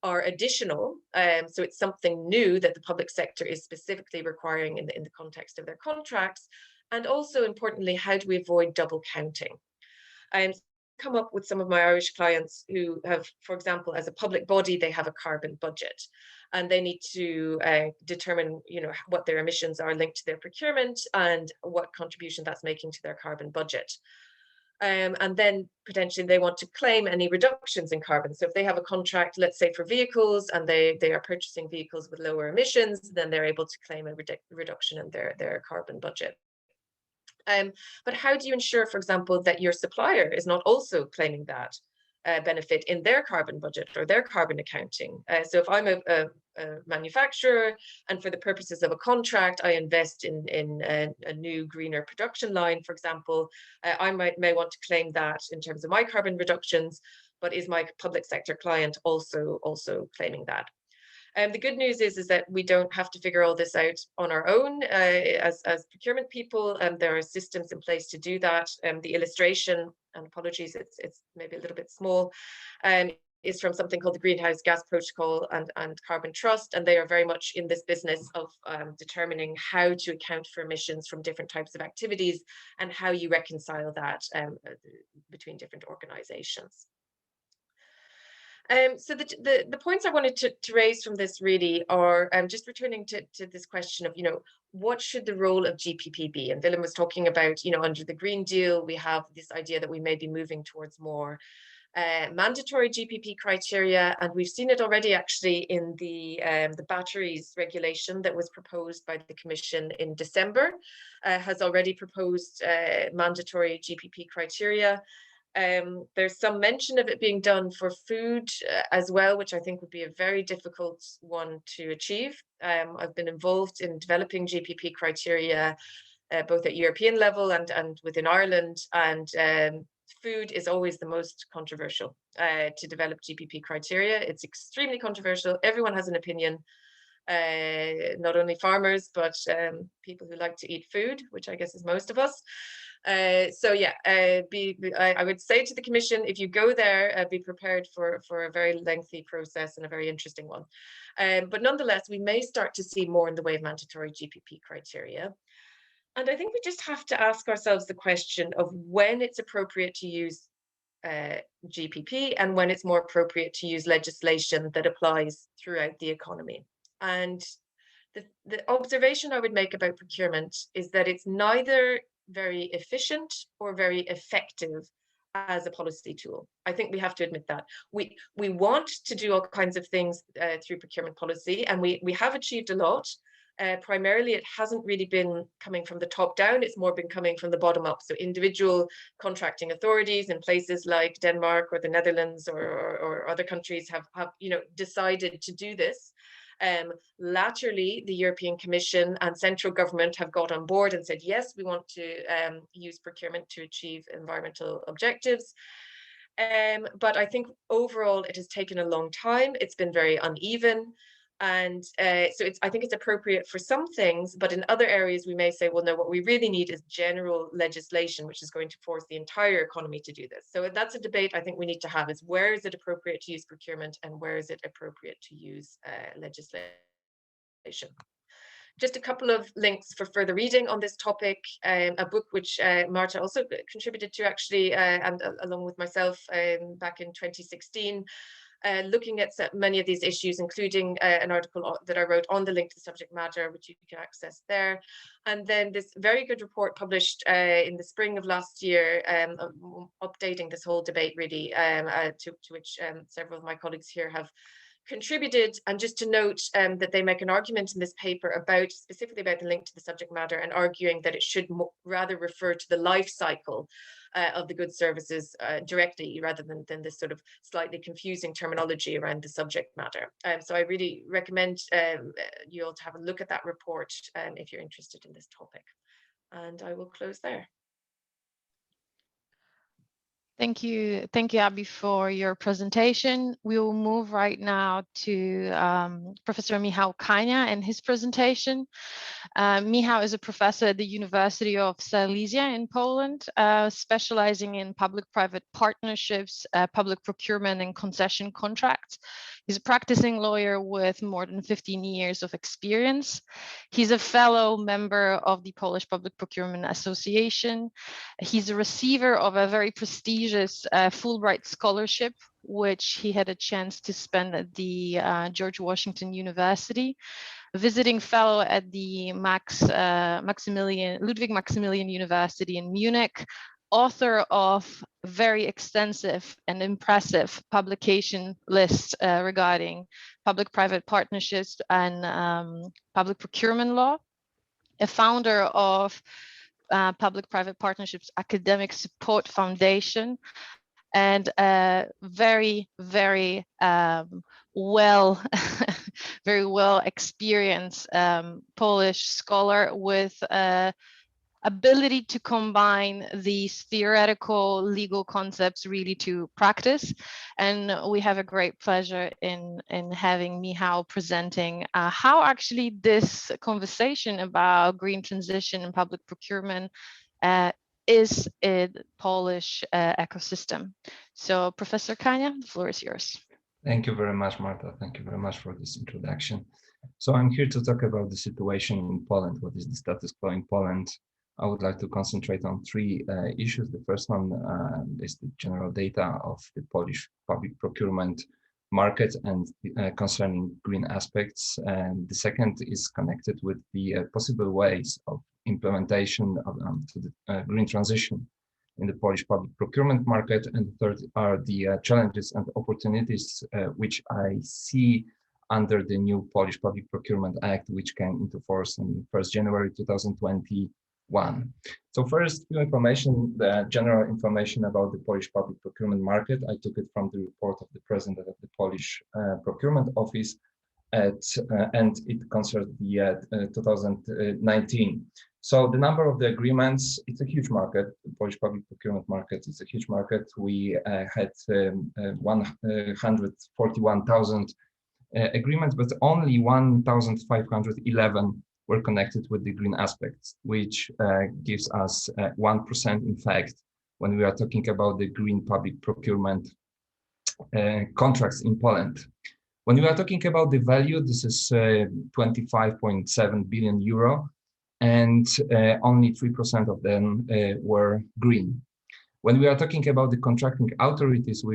are additional. So it's something new that the public sector is specifically requiring in the context of their contracts. And also importantly, how do we avoid double counting? Come up with some of my Irish clients who have, for example, as a public body, they have a carbon budget, and they need to determine, what their emissions are linked to their procurement and what contribution that's making to their carbon budget. And then potentially they want to claim any reductions in carbon. So if they have a contract, let's say for vehicles, and they are purchasing vehicles with lower emissions, then they're able to claim a reduction in their carbon budget. But how do you ensure, for example, that your supplier is not also claiming that benefit in their carbon budget or their carbon accounting? So if I'm a manufacturer, and for the purposes of a contract, I invest in a new greener production line, for example, I may want to claim that in terms of my carbon reductions, but is my public sector client also claiming that? The good news is that we don't have to figure all this out on our own as procurement people, and there are systems in place to do that. The illustration, and apologies, it's maybe a little bit small, is from something called the Greenhouse Gas Protocol and Carbon Trust, and they are very much in this business of determining how to account for emissions from different types of activities and how you reconcile that between different organizations. So the points I wanted to raise from this really are just returning to this question of, what should the role of GPP be? And Willem was talking about, under the Green Deal, we have this idea that we may be moving towards more mandatory GPP criteria, and we've seen it already actually in the batteries regulation that was proposed by the Commission in December, has already proposed mandatory GPP criteria. There's some mention of it being done for food as well, which I think would be a very difficult one to achieve. I've been involved in developing GPP criteria both at European level and within Ireland, and food is always the most controversial to develop GPP criteria. It's extremely controversial. Everyone has an opinion, not only farmers, but people who like to eat food, which I guess is most of us. So yeah, I would say to the Commission, if you go there, be prepared for a very lengthy process and a very interesting one. But nonetheless, we may start to see more in the way of mandatory GPP criteria. And I think we just have to ask ourselves the question of when it's appropriate to use GPP and when it's more appropriate to use legislation that applies throughout the economy. And the observation I would make about procurement is that it's neither very efficient or very effective as a policy tool. I think we have to admit that. We want to do all kinds of things through procurement policy, and we have achieved a lot. Primarily, it hasn't really been coming from the top down, it's more been coming from the bottom up. So individual contracting authorities in places like Denmark or the Netherlands or other countries have decided to do this. Laterally, the European Commission and central government have got on board and said, yes, we want to use procurement to achieve environmental objectives. But I think overall it has taken a long time. It's been very uneven. And so I think it's appropriate for some things, but in other areas we may say, well, no, what we really need is general legislation, which is going to force the entire economy to do this. So that's a debate I think we need to have, is where is it appropriate to use procurement and where is it appropriate to use legislation. Just a couple of links for further reading on this topic. A book which Marta also contributed to actually, and along with myself back in 2016, looking at many of these issues, including an article that I wrote on the link to the subject matter, which you can access there. And then this very good report published in the spring of last year, updating this whole debate really, to which several of my colleagues here have contributed. And just to note that they make an argument in this paper specifically about the link to the subject matter, and arguing that it should rather refer to the life cycle of the goods services directly, rather than this sort of slightly confusing terminology around the subject matter. So I really recommend you all to have a look at that report if you're interested in this topic. And I will close there. Thank you, Abby, for your presentation. We will move right now to Professor Michał Kania and his presentation. Michał is a professor at the University of Silesia in Poland, specializing in public-private partnerships, public procurement and concession contracts. He's a practicing lawyer with more than 15 years of experience. He's a fellow member of the Polish Public Procurement Association. He's a receiver of a very prestigious Fulbright scholarship, which he had a chance to spend at the George Washington University, a visiting fellow at the Ludwig Maximilian University in Munich, author of a very extensive and impressive publication list regarding public-private partnerships and public procurement law, a founder of Public-Private Partnerships Academic Support Foundation, and a very, very well experienced Polish scholar with ability to combine these theoretical legal concepts really to practice. And we have a great pleasure in having Michał presenting how actually this conversation about green transition and public procurement is a Polish ecosystem. So Professor Kania, the floor is yours. Thank you very much, Marta. Thank you very much for this introduction. So I'm here to talk about the situation in Poland. What is the status quo in Poland? I would like to concentrate on three issues. The first one is the general data of the Polish public procurement market and concerning green aspects. And the second is connected with the possible ways of implementation of to the green transition in the Polish public procurement market. And third are the challenges and opportunities which I see under the new Polish Public Procurement Act, which came into force on 1st January 2021. So first, few information, the general information about the Polish public procurement market. I took it from the report of the president of the Polish Procurement Office. and it concerns the 2019. So the number of the agreements, it's a huge market. The Polish public procurement market is a huge market. We had 141,000 agreements, but only 1,511 were connected with the green aspects, which gives us 1%, in fact, when we are talking about the green public procurement contracts in Poland. When we are talking about the value, this is 25.7 billion euro, and only 3% of them were green. When we are talking about the contracting authorities,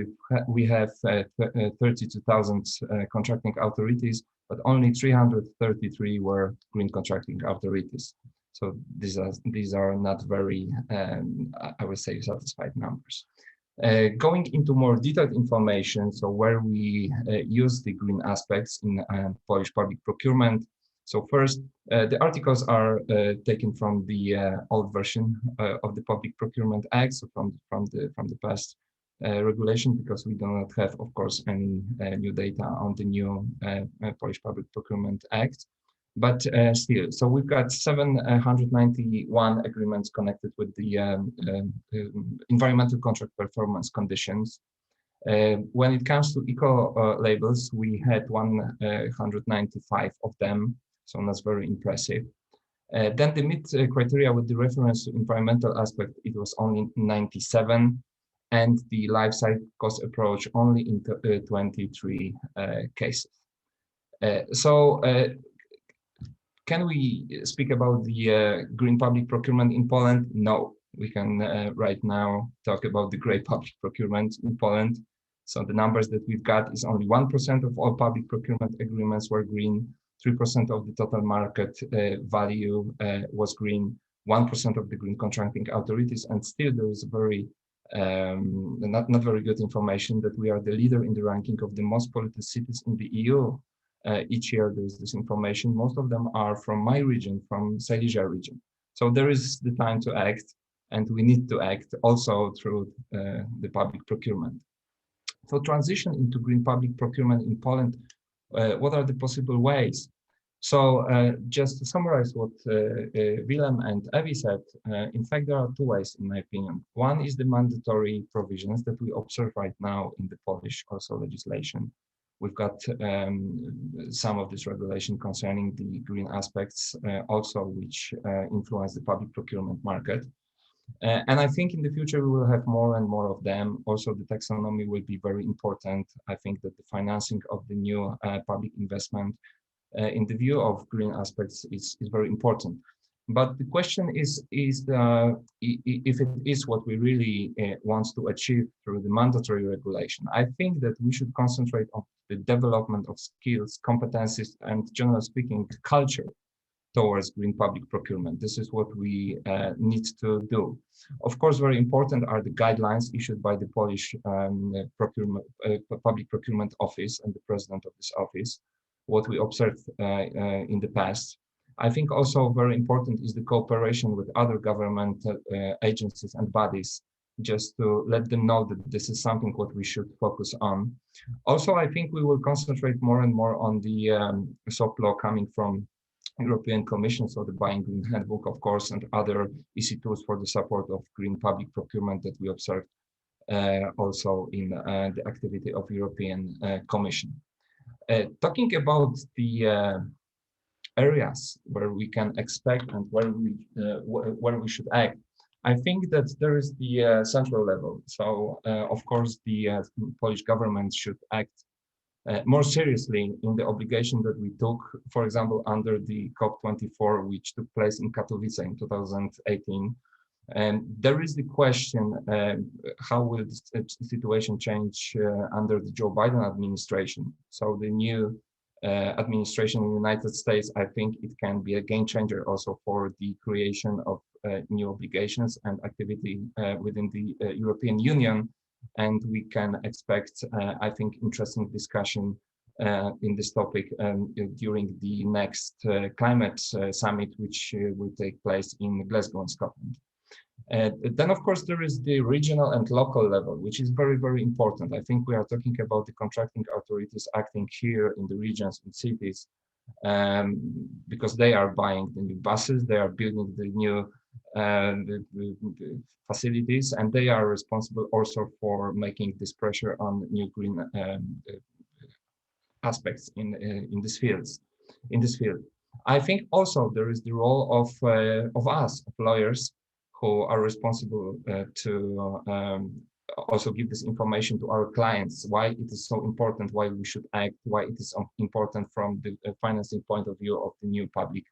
we have 32,000 contracting authorities, but only 333 were green contracting authorities. So these are not very, I would say, satisfied numbers. Going into more detailed information, so where we use the green aspects in Polish public procurement. So first, the articles are taken from the old version of the Public Procurement Act, so from the past regulation, because we do not have, of course, any new data on the new Polish Public Procurement Act. But still, so we've got 791 agreements connected with the environmental contract performance conditions. When it comes to eco labels, we had 195 of them, so that's very impressive. Then the MIT criteria with the reference to environmental aspect, it was only 97, and the life cycle cost approach only in 23 cases. Can we speak about the green public procurement in Poland? No, we can right now talk about the gray public procurement in Poland. So the numbers that we've got is only 1% of all public procurement agreements were green, 3% of the total market value was green, 1% of the green contracting authorities, and still there is very not very good information that we are the leader in the ranking of the most polluted cities in the EU. Each year there's this information. Most of them are from my region, from Silesia region. So there is the time to act, and we need to act also through the public procurement. For transition into green public procurement in Poland, what are the possible ways? So just to summarize what Willem and Evi said, in fact, there are two ways, in my opinion. One is the mandatory provisions that we observe right now in the Polish also legislation. We've got some of this regulation concerning the green aspects also, which influence the public procurement market. And I think in the future we will have more and more of them. Also, the taxonomy will be very important. I think that the financing of the new public investment in the view of green aspects is very important. But the question is if it is what we really want to achieve through the mandatory regulation. I think that we should concentrate on the development of skills, competencies, and generally speaking, culture towards green public procurement. This is what we need to do. Of course, very important are the guidelines issued by the Polish Public Procurement Office and the president of this office, what we observed in the past. I think also very important is the cooperation with other government agencies and bodies, just to let them know that this is something what we should focus on. Also, I think we will concentrate more and more on the soft law coming from European Commission, so the Buying Green Handbook, of course, and other EC tools for the support of green public procurement that we observed also in the activity of European Commission. Talking about the areas where we can expect and where we should act, I think that there is the central level. So, of course, the Polish government should act more seriously in the obligation that we took, for example, under the COP24, which took place in Katowice in 2018. And there is the question, how will the situation change under the Joe Biden administration? So the new administration in the United States, I think it can be a game changer also for the creation of new obligations and activity within the European Union. And we can expect, I think, interesting discussion in this topic during the next climate summit, which will take place in Glasgow, Scotland. Then, of course, there is the regional and local level, which is very, very important. I think we are talking about the contracting authorities acting here in the regions and cities, because they are buying the new buses, they are building the new the facilities, and they are responsible also for making this pressure on new green aspects in this field. I think also there is the role of us, of lawyers, who are responsible to also give this information to our clients, why it is so important, why we should act, why it is important from the financing point of view of the new public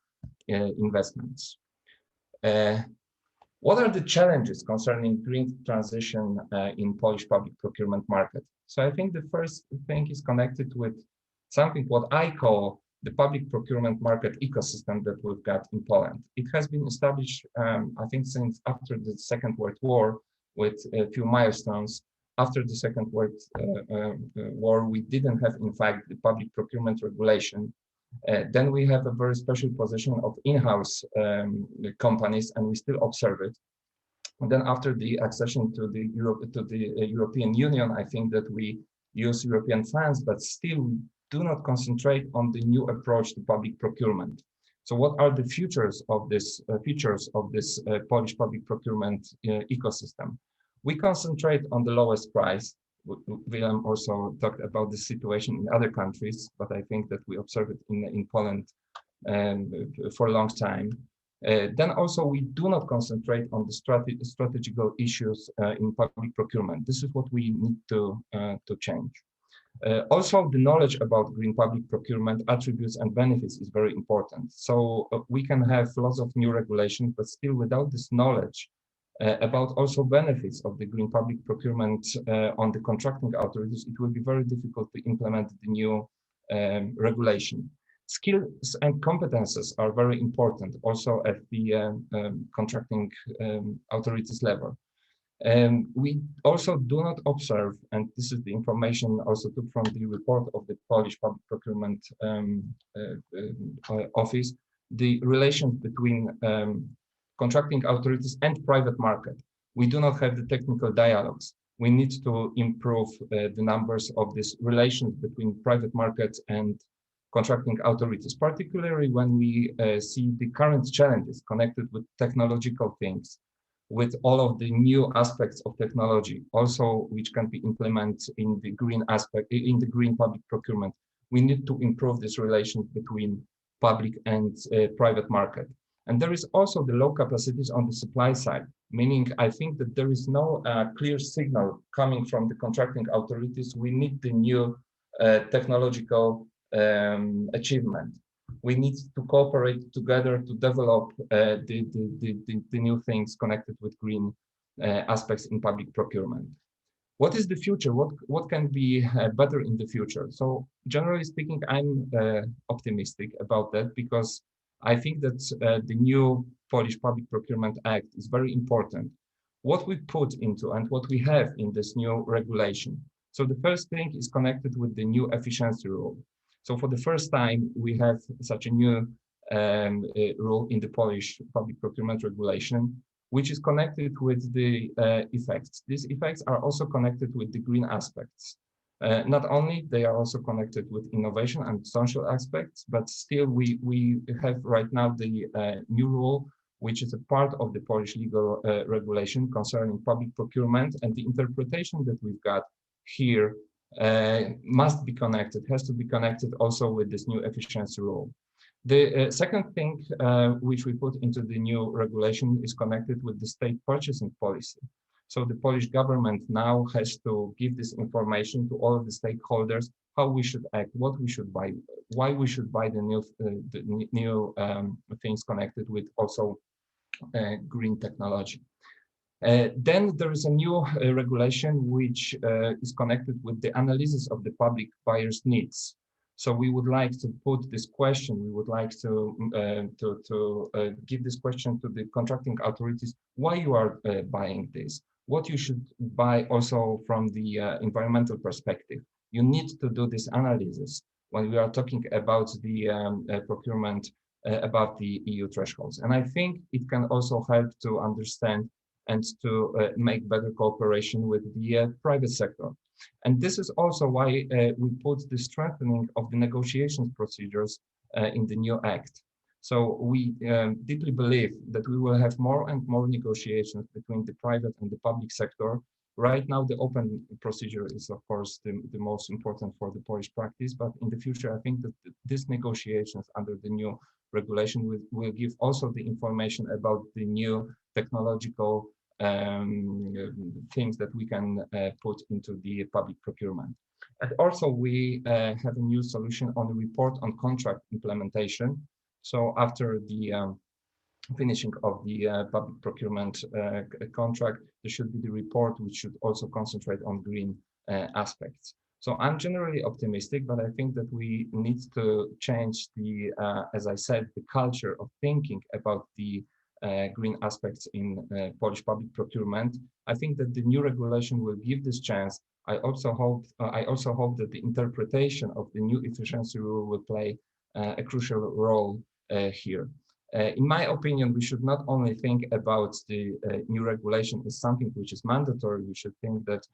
investments. What are the challenges concerning green transition in Polish public procurement market? So I think the first thing is connected with something what I call the public procurement market ecosystem that we've got in Poland. It has been established, I think, since after the Second World War, with a few milestones. After the Second World War, we didn't have, in fact, the public procurement regulation. Then we have a very special position of in-house companies, and we still observe it. And then after the accession to the European Union, I think that we use European funds, but still do not concentrate on the new approach to public procurement. So what are the features of this Polish public procurement ecosystem? We concentrate on the lowest price. William also talked about the situation in other countries, but I think that we observe it in Poland for a long time. Then also we do not concentrate on the strategical issues in public procurement. This is what we need to change. Also, the knowledge about green public procurement attributes and benefits is very important. So we can have lots of new regulations, but still without this knowledge about also benefits of the green public procurement on the contracting authorities, it will be very difficult to implement the new regulation. Skills and competences are very important also at the contracting authorities level. We also do not observe, and this is the information also took from the report of the Polish Public Procurement Office, the relations between contracting authorities and private market. We do not have the technical dialogues. We need to improve the numbers of these relations between private markets and contracting authorities, particularly when we see the current challenges connected with technological things, with all of the new aspects of technology, also which can be implemented in the green aspect, in the green public procurement. We need to improve this relation between public and private market. And there is also the low capacities on the supply side, meaning I think that there is no clear signal coming from the contracting authorities. We need the new technological achievement. We need to cooperate together to develop the new things connected with green aspects in public procurement. What is the future? What can be better in the future? So generally speaking, I'm optimistic about that, because I think that the new Polish Public Procurement Act is very important. What we put into and what we have in this new regulation. So the first thing is connected with the new efficiency rule. So for the first time, we have such a new rule in the Polish public procurement regulation, which is connected with the effects. These effects are also connected with the green aspects. Not only they are also connected with innovation and social aspects, but still we have right now the new rule, which is a part of the Polish legal regulation concerning public procurement, and the interpretation that we've got here must be connected, has to be connected also with this new efficiency rule. The second thing which we put into the new regulation is connected with the state purchasing policy. So the Polish government now has to give this information to all of the stakeholders, how we should act, what we should buy, why we should buy the new things connected with also green technology. Then there is a new regulation which is connected with the analysis of the public buyer's needs. So we would like to put this question, we would like to give this question to the contracting authorities, why you are buying this, what you should buy also from the environmental perspective. You need to do this analysis when we are talking about the procurement above the EU thresholds. And I think it can also help to understand and to make better cooperation with the private sector. And this is also why we put the strengthening of the negotiations procedures in the new act. So we deeply believe that we will have more and more negotiations between the private and the public sector. Right now, the open procedure is, of course, the most important for the Polish practice. But in the future, I think that these negotiations under the new regulation will give also the information about the new technological things that we can put into the public procurement. And also, we have a new solution on the report on contract implementation. So after the finishing of the public procurement contract, there should be the report, which should also concentrate on green aspects. So I'm generally optimistic, but I think that we need to change the, as I said, the culture of thinking about the green aspects in Polish public procurement. I think that the new regulation will give this chance. I also hope that the interpretation of the new efficiency rule will play a crucial role here. In my opinion, we should not only think about the new regulation as something which is mandatory. We should think that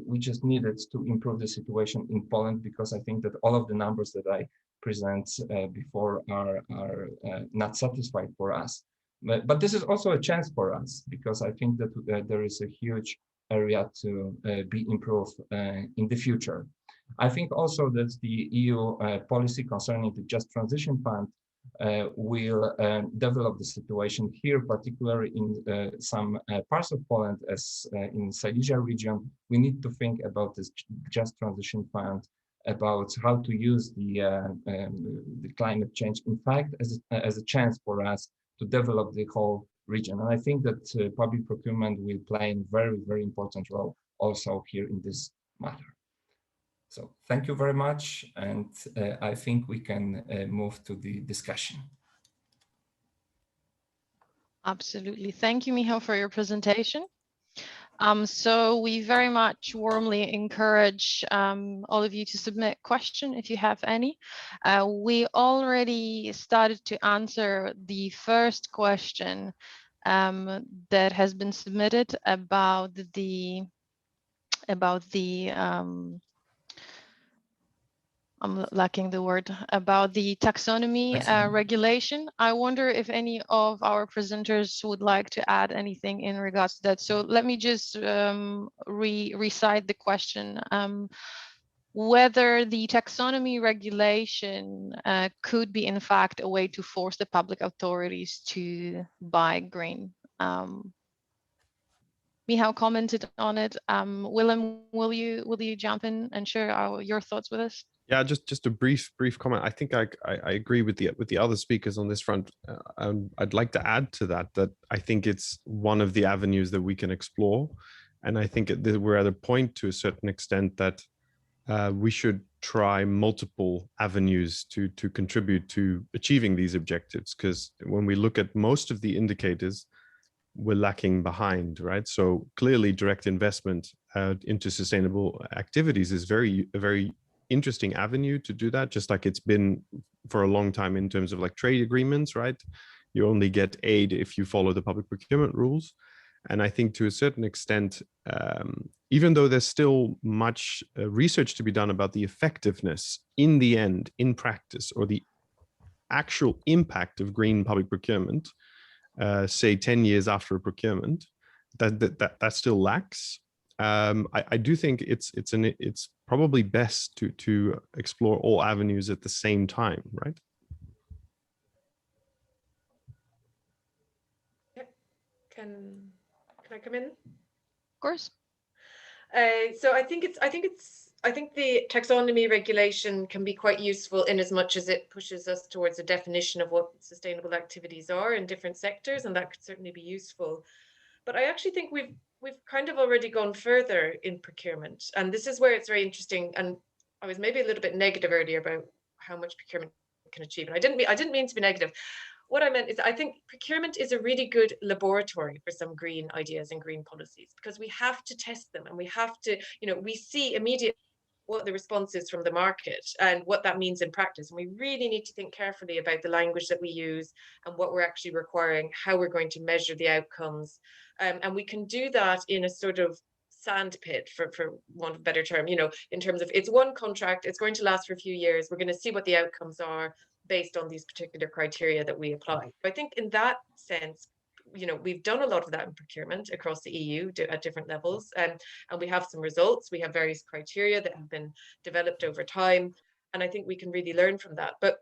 we just needed to improve the situation in Poland, because I think that all of the numbers that I present before are not satisfied for us. But this is also a chance for us, because I think that there is a huge area to be improved in the future. I think also that the EU policy concerning the Just Transition Fund will develop the situation here, particularly in some parts of Poland, as in Silesia region. We need to think about this Just Transition Fund, about how to use the climate change, in fact, as a chance for us to develop the whole region. And I think that public procurement will play a very, very important role also here in this matter. So thank you very much. And I think we can move to the discussion. Absolutely. Thank you, Michał, for your presentation. So we very much warmly encourage all of you to submit questions if you have any. We already started to answer the first question that has been submitted about the I'm lacking the word, about the taxonomy regulation. I wonder if any of our presenters would like to add anything in regards to that. So let me just recite the question. Whether the taxonomy regulation could be in fact a way to force the public authorities to buy green. Michał commented on it. Willem, will you jump in and share your thoughts with us? Yeah, just a brief comment. I think I agree with the other speakers on this front. I'd like to add to that I think it's one of the avenues that we can explore, and I think we're at a point to a certain extent that we should try multiple avenues to contribute to achieving these objectives. Because when we look at most of the indicators, we're lacking behind, right? So clearly, direct investment into sustainable activities is a very interesting avenue to do that, just like it's been for a long time in terms of like trade agreements, right? You only get aid if you follow the public procurement rules. And I think to a certain extent, even though there's still much research to be done about the effectiveness in the end, in practice, or the actual impact of green public procurement, say 10 years after a procurement, that still lacks. I do think it's probably best to explore all avenues at the same time, right? Yeah. Can I come in? Of course. So I think the taxonomy regulation can be quite useful in as much as it pushes us towards a definition of what sustainable activities are in different sectors, and that could certainly be useful. But I actually think we've kind of already gone further in procurement, and this is where it's very interesting. And I was maybe a little bit negative earlier about how much procurement can achieve, and I didn't mean to be negative. What I meant is I think procurement is a really good laboratory for some green ideas and green policies, because we have to test them, and we have to, we see immediately what the response is from the market and what that means in practice. And we really need to think carefully about the language that we use and what we're actually requiring, how we're going to measure the outcomes. And we can do that in a sort of sandpit, for want of a better term, in terms of it's one contract, it's going to last for a few years. We're going to see what the outcomes are based on these particular criteria that we apply. I think in that sense, we've done a lot of that in procurement across the EU at different levels, and we have some results. We have various criteria that have been developed over time, and I think we can really learn from that. But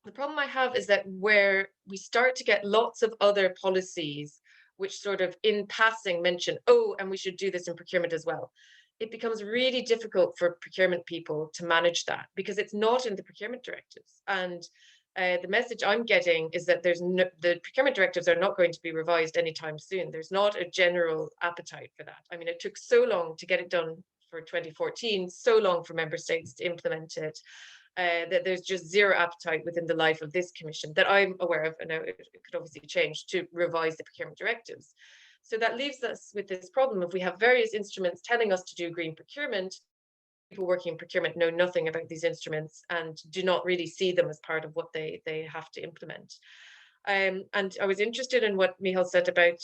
the problem I have is that where we start to get lots of other policies which sort of in passing mention, oh, and we should do this in procurement as well, it becomes really difficult for procurement people to manage that because it's not in the procurement directives. And the message I'm getting is that the procurement directives are not going to be revised anytime soon. There's not a general appetite for that. I mean, it took so long to get it done for 2014, so long for member states to implement it, that there's just zero appetite within the life of this commission that I'm aware of. And it could obviously change, to revise the procurement directives. So that leaves us with this problem. If we have various instruments telling us to do green procurement, people working in procurement know nothing about these instruments and do not really see them as part of what they have to implement. And I was interested in what Michal said about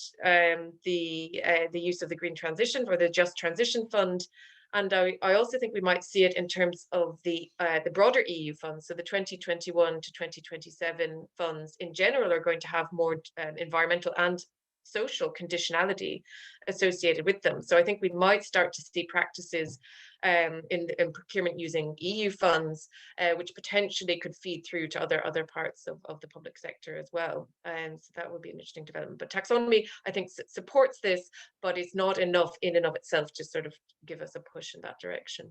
the use of the green transition or the Just Transition Fund. And I also think we might see it in terms of the broader EU funds. So the 2021 to 2027 funds in general are going to have more environmental and social conditionality associated with them. So I think we might start to see practices in procurement using EU funds, which potentially could feed through to other parts of the public sector as well. So that would be an interesting development. But taxonomy, I think, supports this, but it's not enough in and of itself to sort of give us a push in that direction.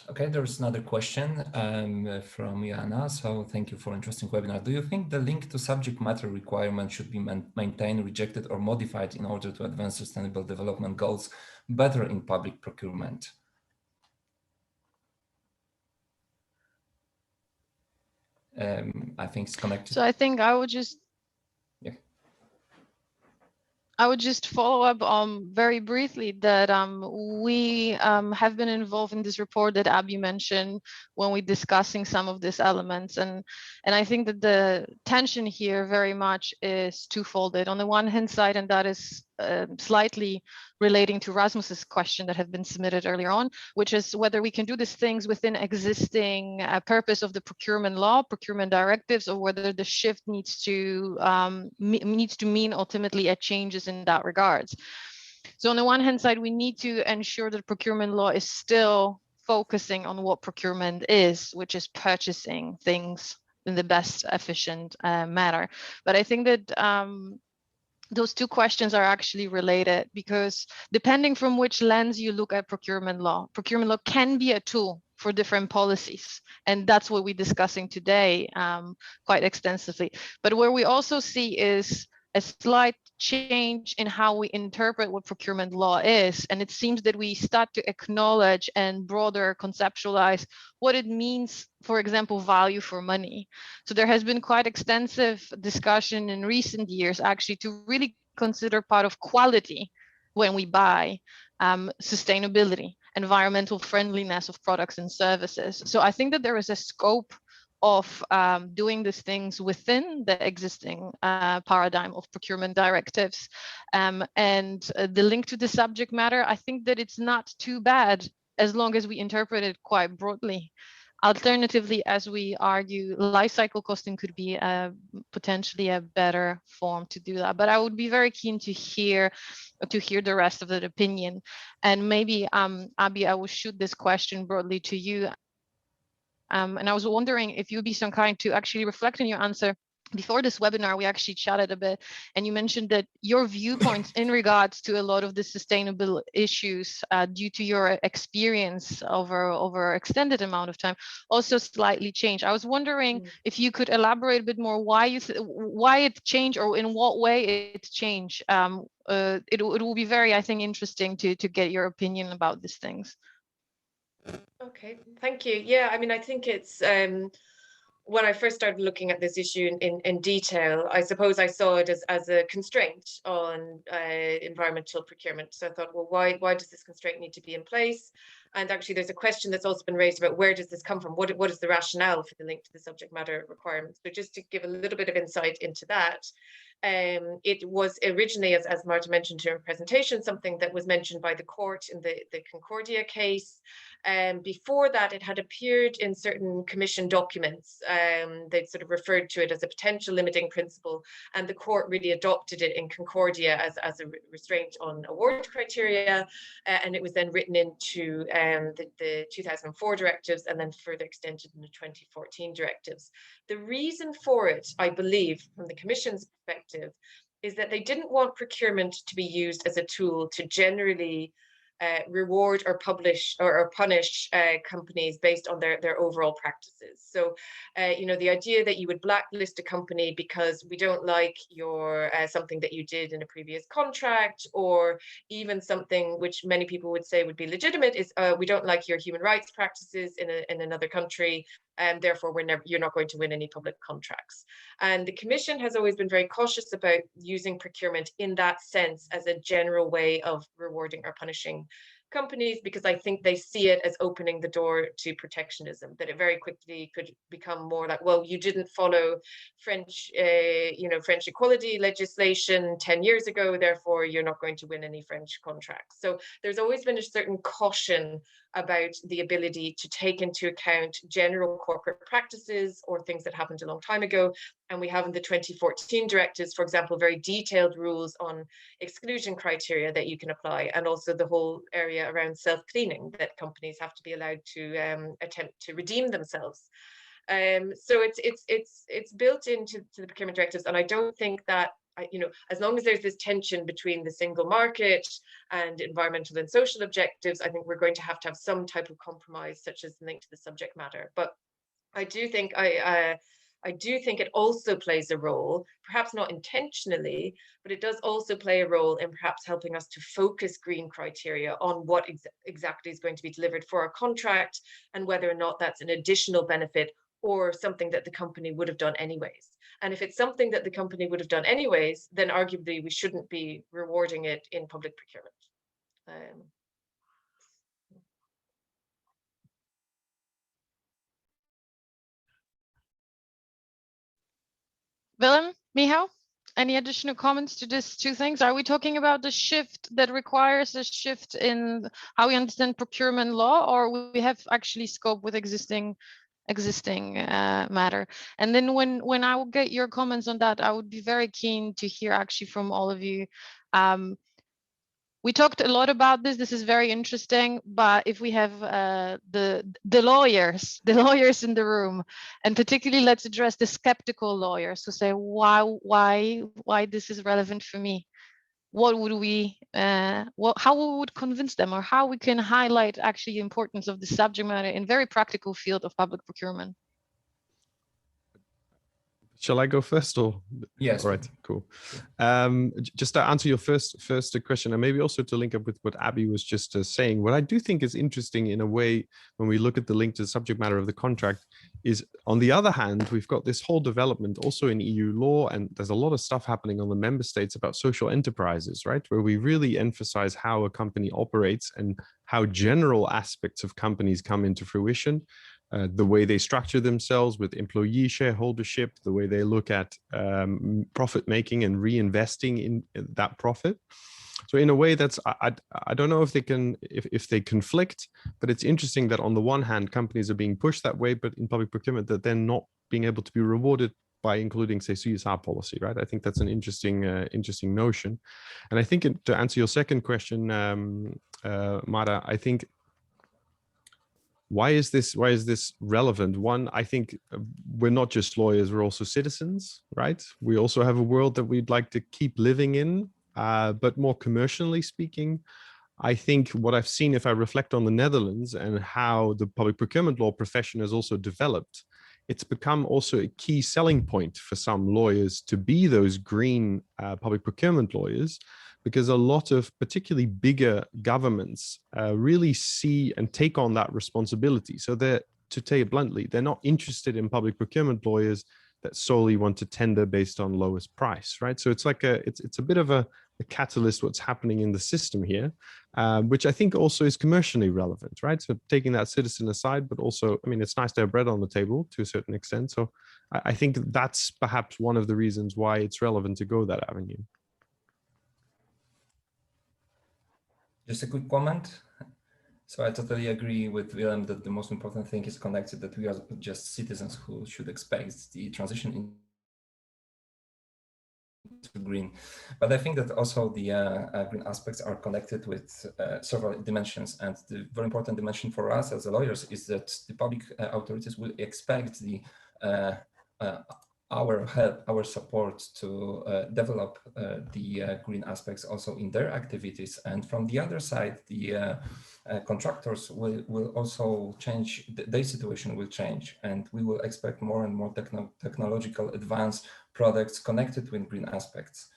Okay, there's another question from Jana. So thank you for interesting webinar. Do you think the link to subject matter requirement should be maintained, rejected, or modified in order to advance sustainable development goals better in public procurement? I think it's connected. So I think I would just follow up very briefly that we have been involved in this report that Abby mentioned when we're discussing some of these elements. And I think that the tension here very much is twofolded. On the one hand side, and that is slightly relating to Rasmus's question that have been submitted earlier on, which is whether we can do these things within existing purpose of the procurement law, procurement directives, or whether the shift needs to mean ultimately a changes in that regards. So on the one hand side, we need to ensure that procurement law is still focusing on what procurement is, which is purchasing things in the best efficient manner. But I think that those two questions are actually related, because depending from which lens you look at procurement law can be a tool for different policies. And that's what we're discussing today quite extensively. But where we also see is a slight change in how we interpret what procurement law is. And it seems that we start to acknowledge and broader conceptualize what it means, for example, value for money. So there has been quite extensive discussion in recent years actually to really consider part of quality when we buy, sustainability, environmental friendliness of products and services. So I think that there is a scope of doing these things within the existing paradigm of procurement directives. And the link to the subject matter, I think that it's not too bad as long as we interpret it quite broadly. Alternatively, as we argue, life cycle costing could be potentially a better form to do that. But I would be very keen to hear the rest of the opinion. And maybe, Abby, I will shoot this question broadly to you. And I was wondering if you'd be so kind to actually reflect on your answer. Before this webinar, we actually chatted a bit, and you mentioned that your viewpoints in regards to a lot of the sustainable issues due to your experience over extended amount of time also slightly changed. I was wondering if you could elaborate a bit more why it changed, or in what way it changed. It will be very, I think, interesting to get your opinion about these things. Okay, thank you. Yeah, I mean, I think it's when I first started looking at this issue in detail, I suppose I saw it as a constraint on environmental procurement. So I thought, well, why does this constraint need to be in place? And actually, there's a question that's also been raised about where does this come from? What is the rationale for the link to the subject matter requirements? So just to give a little bit of insight into that, it was originally, as Marta mentioned during her presentation, something that was mentioned by the court in the Concordia case. Before that, it had appeared in certain commission documents. They'd sort of referred to it as a potential limiting principle, and the court really adopted it in Concordia as a restraint on award criteria, and it was then written into the 2004 directives and then further extended in the 2014 directives. The reason for it, I believe, from the Commission's perspective, is that they didn't want procurement to be used as a tool to generally reward or publish or punish companies based on their overall practices. So, you know, the idea that you would blacklist a company because we don't like your something that you did in a previous contract, or even something which many people would say would be legitimate is we don't like your human rights practices in another country, and therefore you're not going to win any public contracts. And the Commission has always been very cautious about using procurement in that sense as a general way of rewarding or punishing companies, because I think they see it as opening the door to protectionism, that it very quickly could become more like, well, you didn't follow French, French equality legislation 10 years ago, therefore you're not going to win any French contracts. So there's always been a certain caution about the ability to take into account general corporate practices or things that happened a long time ago. And we have in the 2014 directives, for example, very detailed rules on exclusion criteria that you can apply, and also the whole area around self-cleaning, that companies have to be allowed to attempt to redeem themselves. So it's built into the procurement directives, and I don't think that, as long as there's this tension between the single market and environmental and social objectives, I think we're going to have some type of compromise, such as linked to the subject matter. But I do think I do think it also plays a role, perhaps not intentionally, but it does also play a role in perhaps helping us to focus green criteria on what exactly is going to be delivered for our contract, and whether or not that's an additional benefit or something that the company would have done anyways. And if it's something that the company would have done anyways, then arguably we shouldn't be rewarding it in public procurement. Willem, Michał, any additional comments to these two things? Are we talking about the shift that requires a shift in how we understand procurement law, or we have actually scope with existing matter? And then when I will get your comments on that, I would be very keen to hear actually from all of you. We talked a lot about this. This is very interesting. But if we have the lawyers in the room, and particularly let's address the skeptical lawyers who say, why this is relevant for me? What would we, how we would convince them, or how we can highlight actually the importance of the subject matter in very practical field of public procurement? Shall I go first, or? Yes. All right, cool. Just to answer your first question, and maybe also to link up with what Abby was just saying, what I do think is interesting in a way when we look at the link to the subject matter of the contract is, on the other hand, we've got this whole development also in EU law, and there's a lot of stuff happening on the member states about social enterprises, right? Where we really emphasize how a company operates and how general aspects of companies come into fruition. The way they structure themselves with employee shareholdership, the way they look at profit making and reinvesting in that profit. So in a way, that's I don't know if they conflict, but it's interesting that on the one hand, companies are being pushed that way, but in public procurement, that they're not being able to be rewarded by including, say, CSR policy, right? I think that's an interesting notion. And I think to answer your second question, Mara, I think, why is this relevant? One, I think we're not just lawyers, we're also citizens, right? We also have a world that we'd like to keep living in, but more commercially speaking, I think what I've seen, if I reflect on the Netherlands and how the public procurement law profession has also developed, it's become also a key selling point for some lawyers to be those green public procurement lawyers, because a lot of particularly bigger governments really see and take on that responsibility. So to say it bluntly, they're not interested in public procurement lawyers that solely want to tender based on lowest price, right? So it's like it's a bit of a catalyst what's happening in the system here, which I think also is commercially relevant, right? So taking that citizen aside, but also, I mean, it's nice to have bread on the table to a certain extent. So I think that's perhaps one of the reasons why it's relevant to go that avenue. Just a quick comment. So I totally agree with Willem that the most important thing is connected, that we are just citizens who should expect the transition into green. But I think that also the green aspects are connected with several dimensions. And the very important dimension for us as lawyers is that the public authorities will expect the our help, our support to develop the green aspects also in their activities. And from the other side, the contractors will also change, their situation will change, and we will expect more and more technological advanced products connected with green aspects.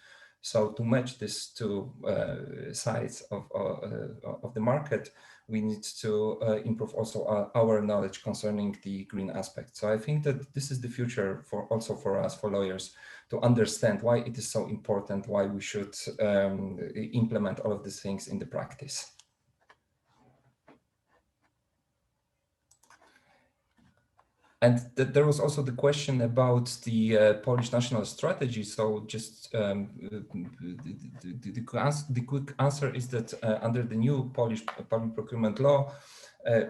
So to match these two sides of the market, we need to improve also our knowledge concerning the green aspect. So I think that this is the future for also for us, for lawyers, to understand why it is so important, why we should implement all of these things in the practice. And there was also the question about the Polish national strategy. So just the quick answer is that under the new Polish public procurement law,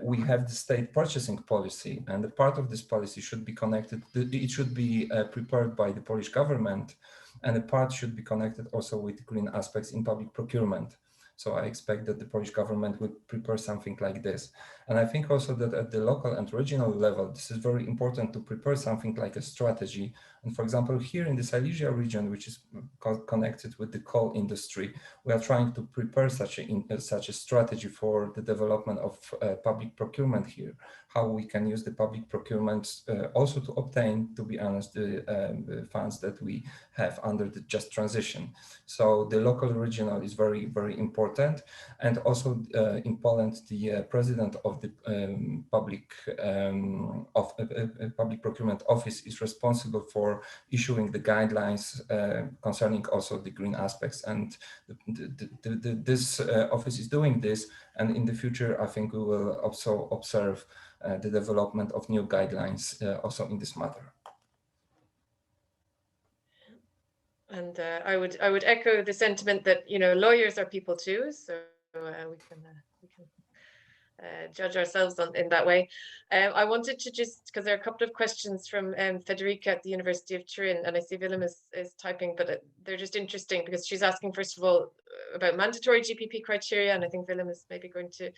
we have the state purchasing policy, and a part of this policy should be connected. It should be prepared by the Polish government, and a part should be connected also with green aspects in public procurement. So I expect that the Polish government will prepare something like this. And I think also that at the local and regional level, this is very important to prepare something like a strategy. And for example, here in the Silesia region, which is connected with the coal industry, we are trying to prepare such a strategy for the development of public procurement here, how we can use the public procurement also to obtain, to be honest, the funds that we have under the just transition. So the local regional is very, very important. And also in Poland, the president of the public procurement office is responsible for issuing the guidelines concerning also the green aspects. And this office is doing this. And in the future, I think we will also observe the development of new guidelines also in this matter. And I would echo the sentiment that, you know, lawyers are people too, so we can judge ourselves in that way. I wanted to just, because there are a couple of questions from Federica at the University of Turin, and I see Willem is typing, but they're just interesting because she's asking, first of all, about mandatory GPP criteria, and I think Willem is maybe going to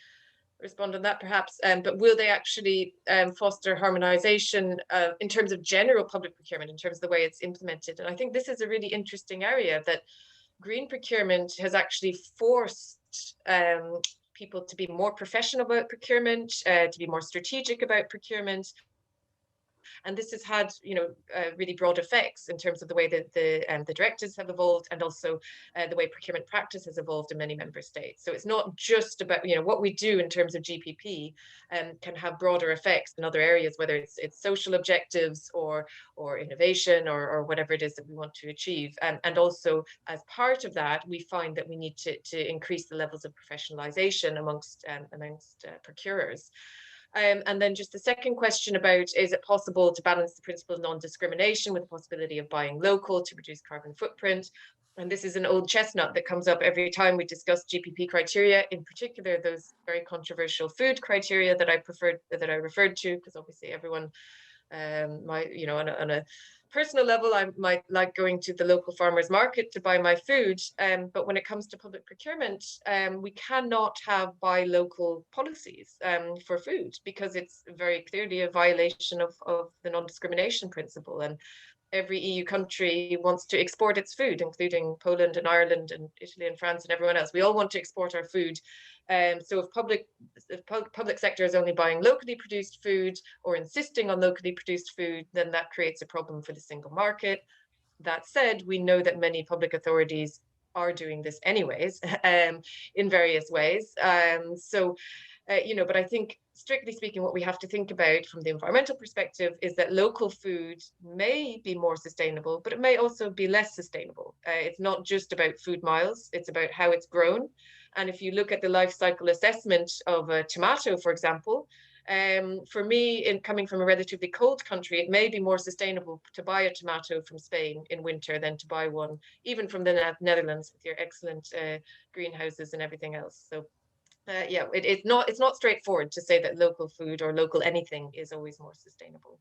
respond on that perhaps, but will they actually foster harmonization in terms of general public procurement, in terms of the way it's implemented? And I think this is a really interesting area, that green procurement has actually forced people to be more professional about procurement, to be more strategic about procurement. And this has had, you know, really broad effects in terms of the way that the directives have evolved, and also the way procurement practice has evolved in many member states. So it's not just about, you know, what we do in terms of GPP can have broader effects in other areas, whether it's social objectives or innovation or whatever it is that we want to achieve. And also, as part of that, we find that we need to increase the levels of professionalization amongst procurers. And then just the second question about, is it possible to balance the principle of non-discrimination with the possibility of buying local to reduce carbon footprint? And this is an old chestnut that comes up every time we discuss GPP criteria, in particular those very controversial food criteria that I referred to, because obviously everyone might, you know, on a personal level, I might like going to the local farmers market to buy my food, but when it comes to public procurement, we cannot have buy local policies for food, because it's very clearly a violation of the non-discrimination principle. And every EU country wants to export its food, including Poland and Ireland and Italy and France and everyone else. We all want to export our food. So if public sector is only buying locally produced food or insisting on locally produced food, then that creates a problem for the single market. That said, we know that many public authorities are doing this anyways, in various ways. You know, but I think strictly speaking, what we have to think about from the environmental perspective is that local food may be more sustainable, but it may also be less sustainable. It's not just about food miles, it's about how it's grown. And if you look at the life cycle assessment of a tomato, for example, for me, in coming from a relatively cold country, it may be more sustainable to buy a tomato from Spain in winter than to buy one, even from the Netherlands with your excellent greenhouses and everything else. So yeah, it's not straightforward to say that local food or local anything is always more sustainable.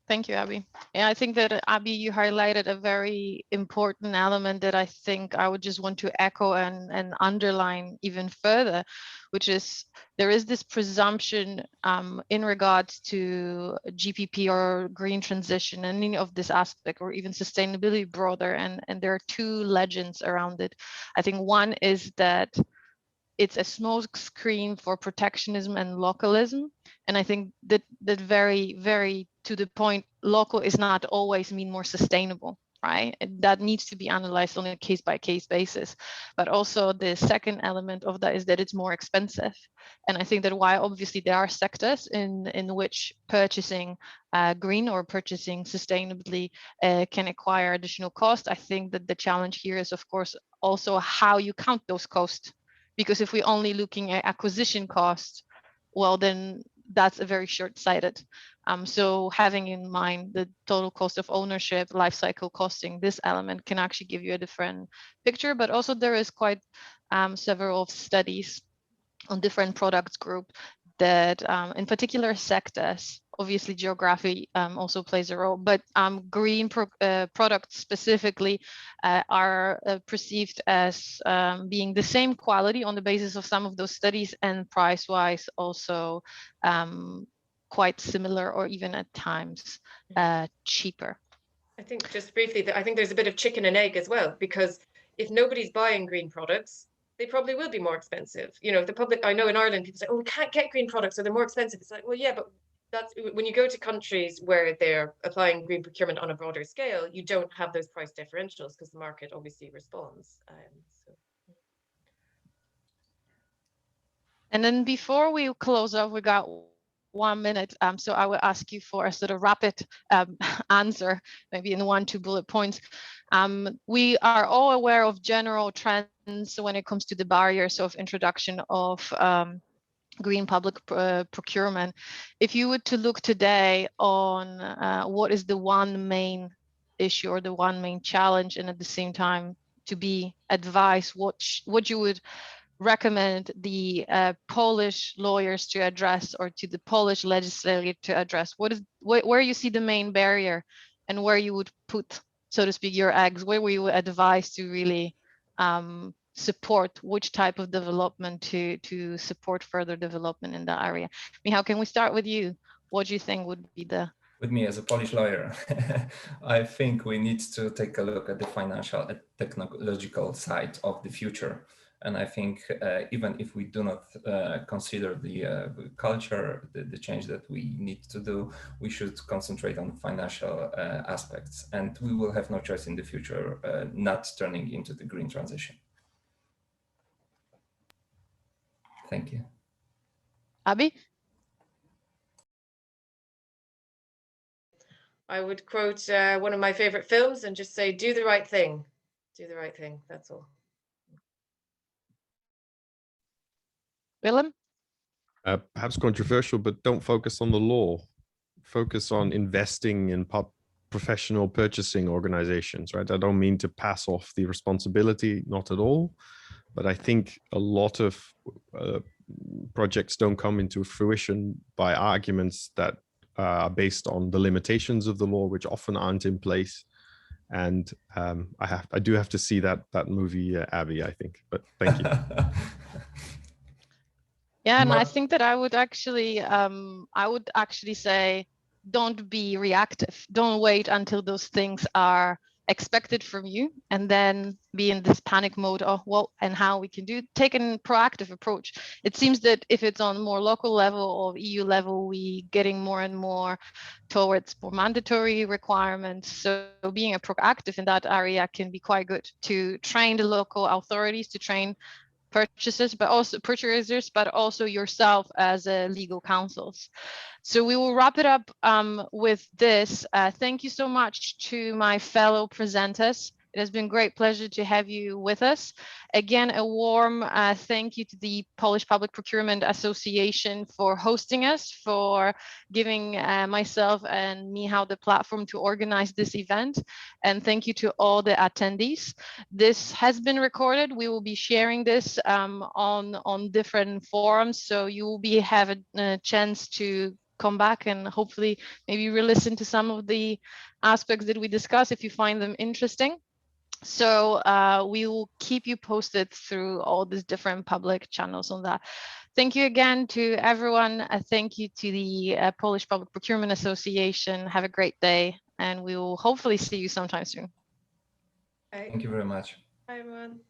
Thank you, Abby. Yeah, I think that Abby, you highlighted a very important element that I think I would just want to echo and underline even further, which is there is this presumption in regards to GPP or green transition and any of this aspect, or even sustainability broader. And there are two legends around it. I think one is that it's a smoke screen for protectionism and localism. And I think that very, very to the point, local is not always mean more sustainable, right? And that needs to be analyzed on a case by case basis. But also the second element of that is that it's more expensive. And I think that while obviously there are sectors in which purchasing green or purchasing sustainably can acquire additional cost, I think that the challenge here is, of course, also how you count those costs. Because if we're only looking at acquisition costs, well, then that's a very short-sighted. So having in mind the total cost of ownership, life cycle costing, this element can actually give you a different picture. But also there is quite several studies on different products group that in particular sectors, obviously geography also plays a role, but green products specifically are perceived as being the same quality on the basis of some of those studies, and price-wise also quite similar, or even at times cheaper. I think just briefly, I think there's a bit of chicken and egg as well, because if nobody's buying green products, they probably will be more expensive. You know, the public, I know in Ireland, people say, oh, we can't get green products, so they're more expensive. It's like, well, yeah, but that's when you go to countries where they're applying green procurement on a broader scale, you don't have those price differentials because the market obviously responds. So. And then before we close off, we got 1 minute. So I will ask you for a sort of rapid answer, maybe in 1-2 bullet points. We are all aware of general trends when it comes to the barriers of introduction of green public procurement. If you were to look today on what is the one main issue or the one main challenge, and at the same time to be advised what you would recommend the Polish lawyers to address, or to the Polish legislature to address, where you see the main barrier, and where you would put, so to speak, your eggs, where we would advise to really support which type of development to support further development in that area. Michał, can we start with you? What do you think would be the... With me as a Polish lawyer, I think we need to take a look at the financial and technological side of the future. And I think even if we do not consider the culture, the change that we need to do, we should concentrate on financial aspects. And we will have no choice in the future not turning into the green transition. Thank you. Abby? I would quote one of my favorite films and just say, do the right thing. Do the right thing, that's all. Willem? Perhaps controversial, but don't focus on the law. Focus on investing in professional purchasing organizations, right? I don't mean to pass off the responsibility, not at all. But I think a lot of projects don't come into fruition by arguments that are based on the limitations of the law, which often aren't in place. And I do have to see that movie, Abby, I think. But thank you. Yeah, and I think that I would actually say, don't be reactive. Don't wait until those things are expected from you and then be in this panic mode of what and how we can do. Take a proactive approach. It seems that if it's on more local level or EU level, we getting more and more towards more mandatory requirements. So being a proactive in that area can be quite good to train the local authorities, to train purchasers, but also yourself as legal counsels. So we will wrap it up with this. Thank you so much to my fellow presenters. It has been a great pleasure to have you with us. Again, a warm thank you to the Polish Public Procurement Association for hosting us, for giving myself and Michał the platform to organize this event. And thank you to all the attendees. This has been recorded. We will be sharing this on different forums, so you will have a chance to come back and hopefully maybe re-listen to some of the aspects that we discuss if you find them interesting. So we will keep you posted through all these different public channels on that. Thank you again to everyone. Thank you to the Polish Public Procurement Association. Have a great day, and we will hopefully see you sometime soon. Okay. Thank you very much. Bye, everyone.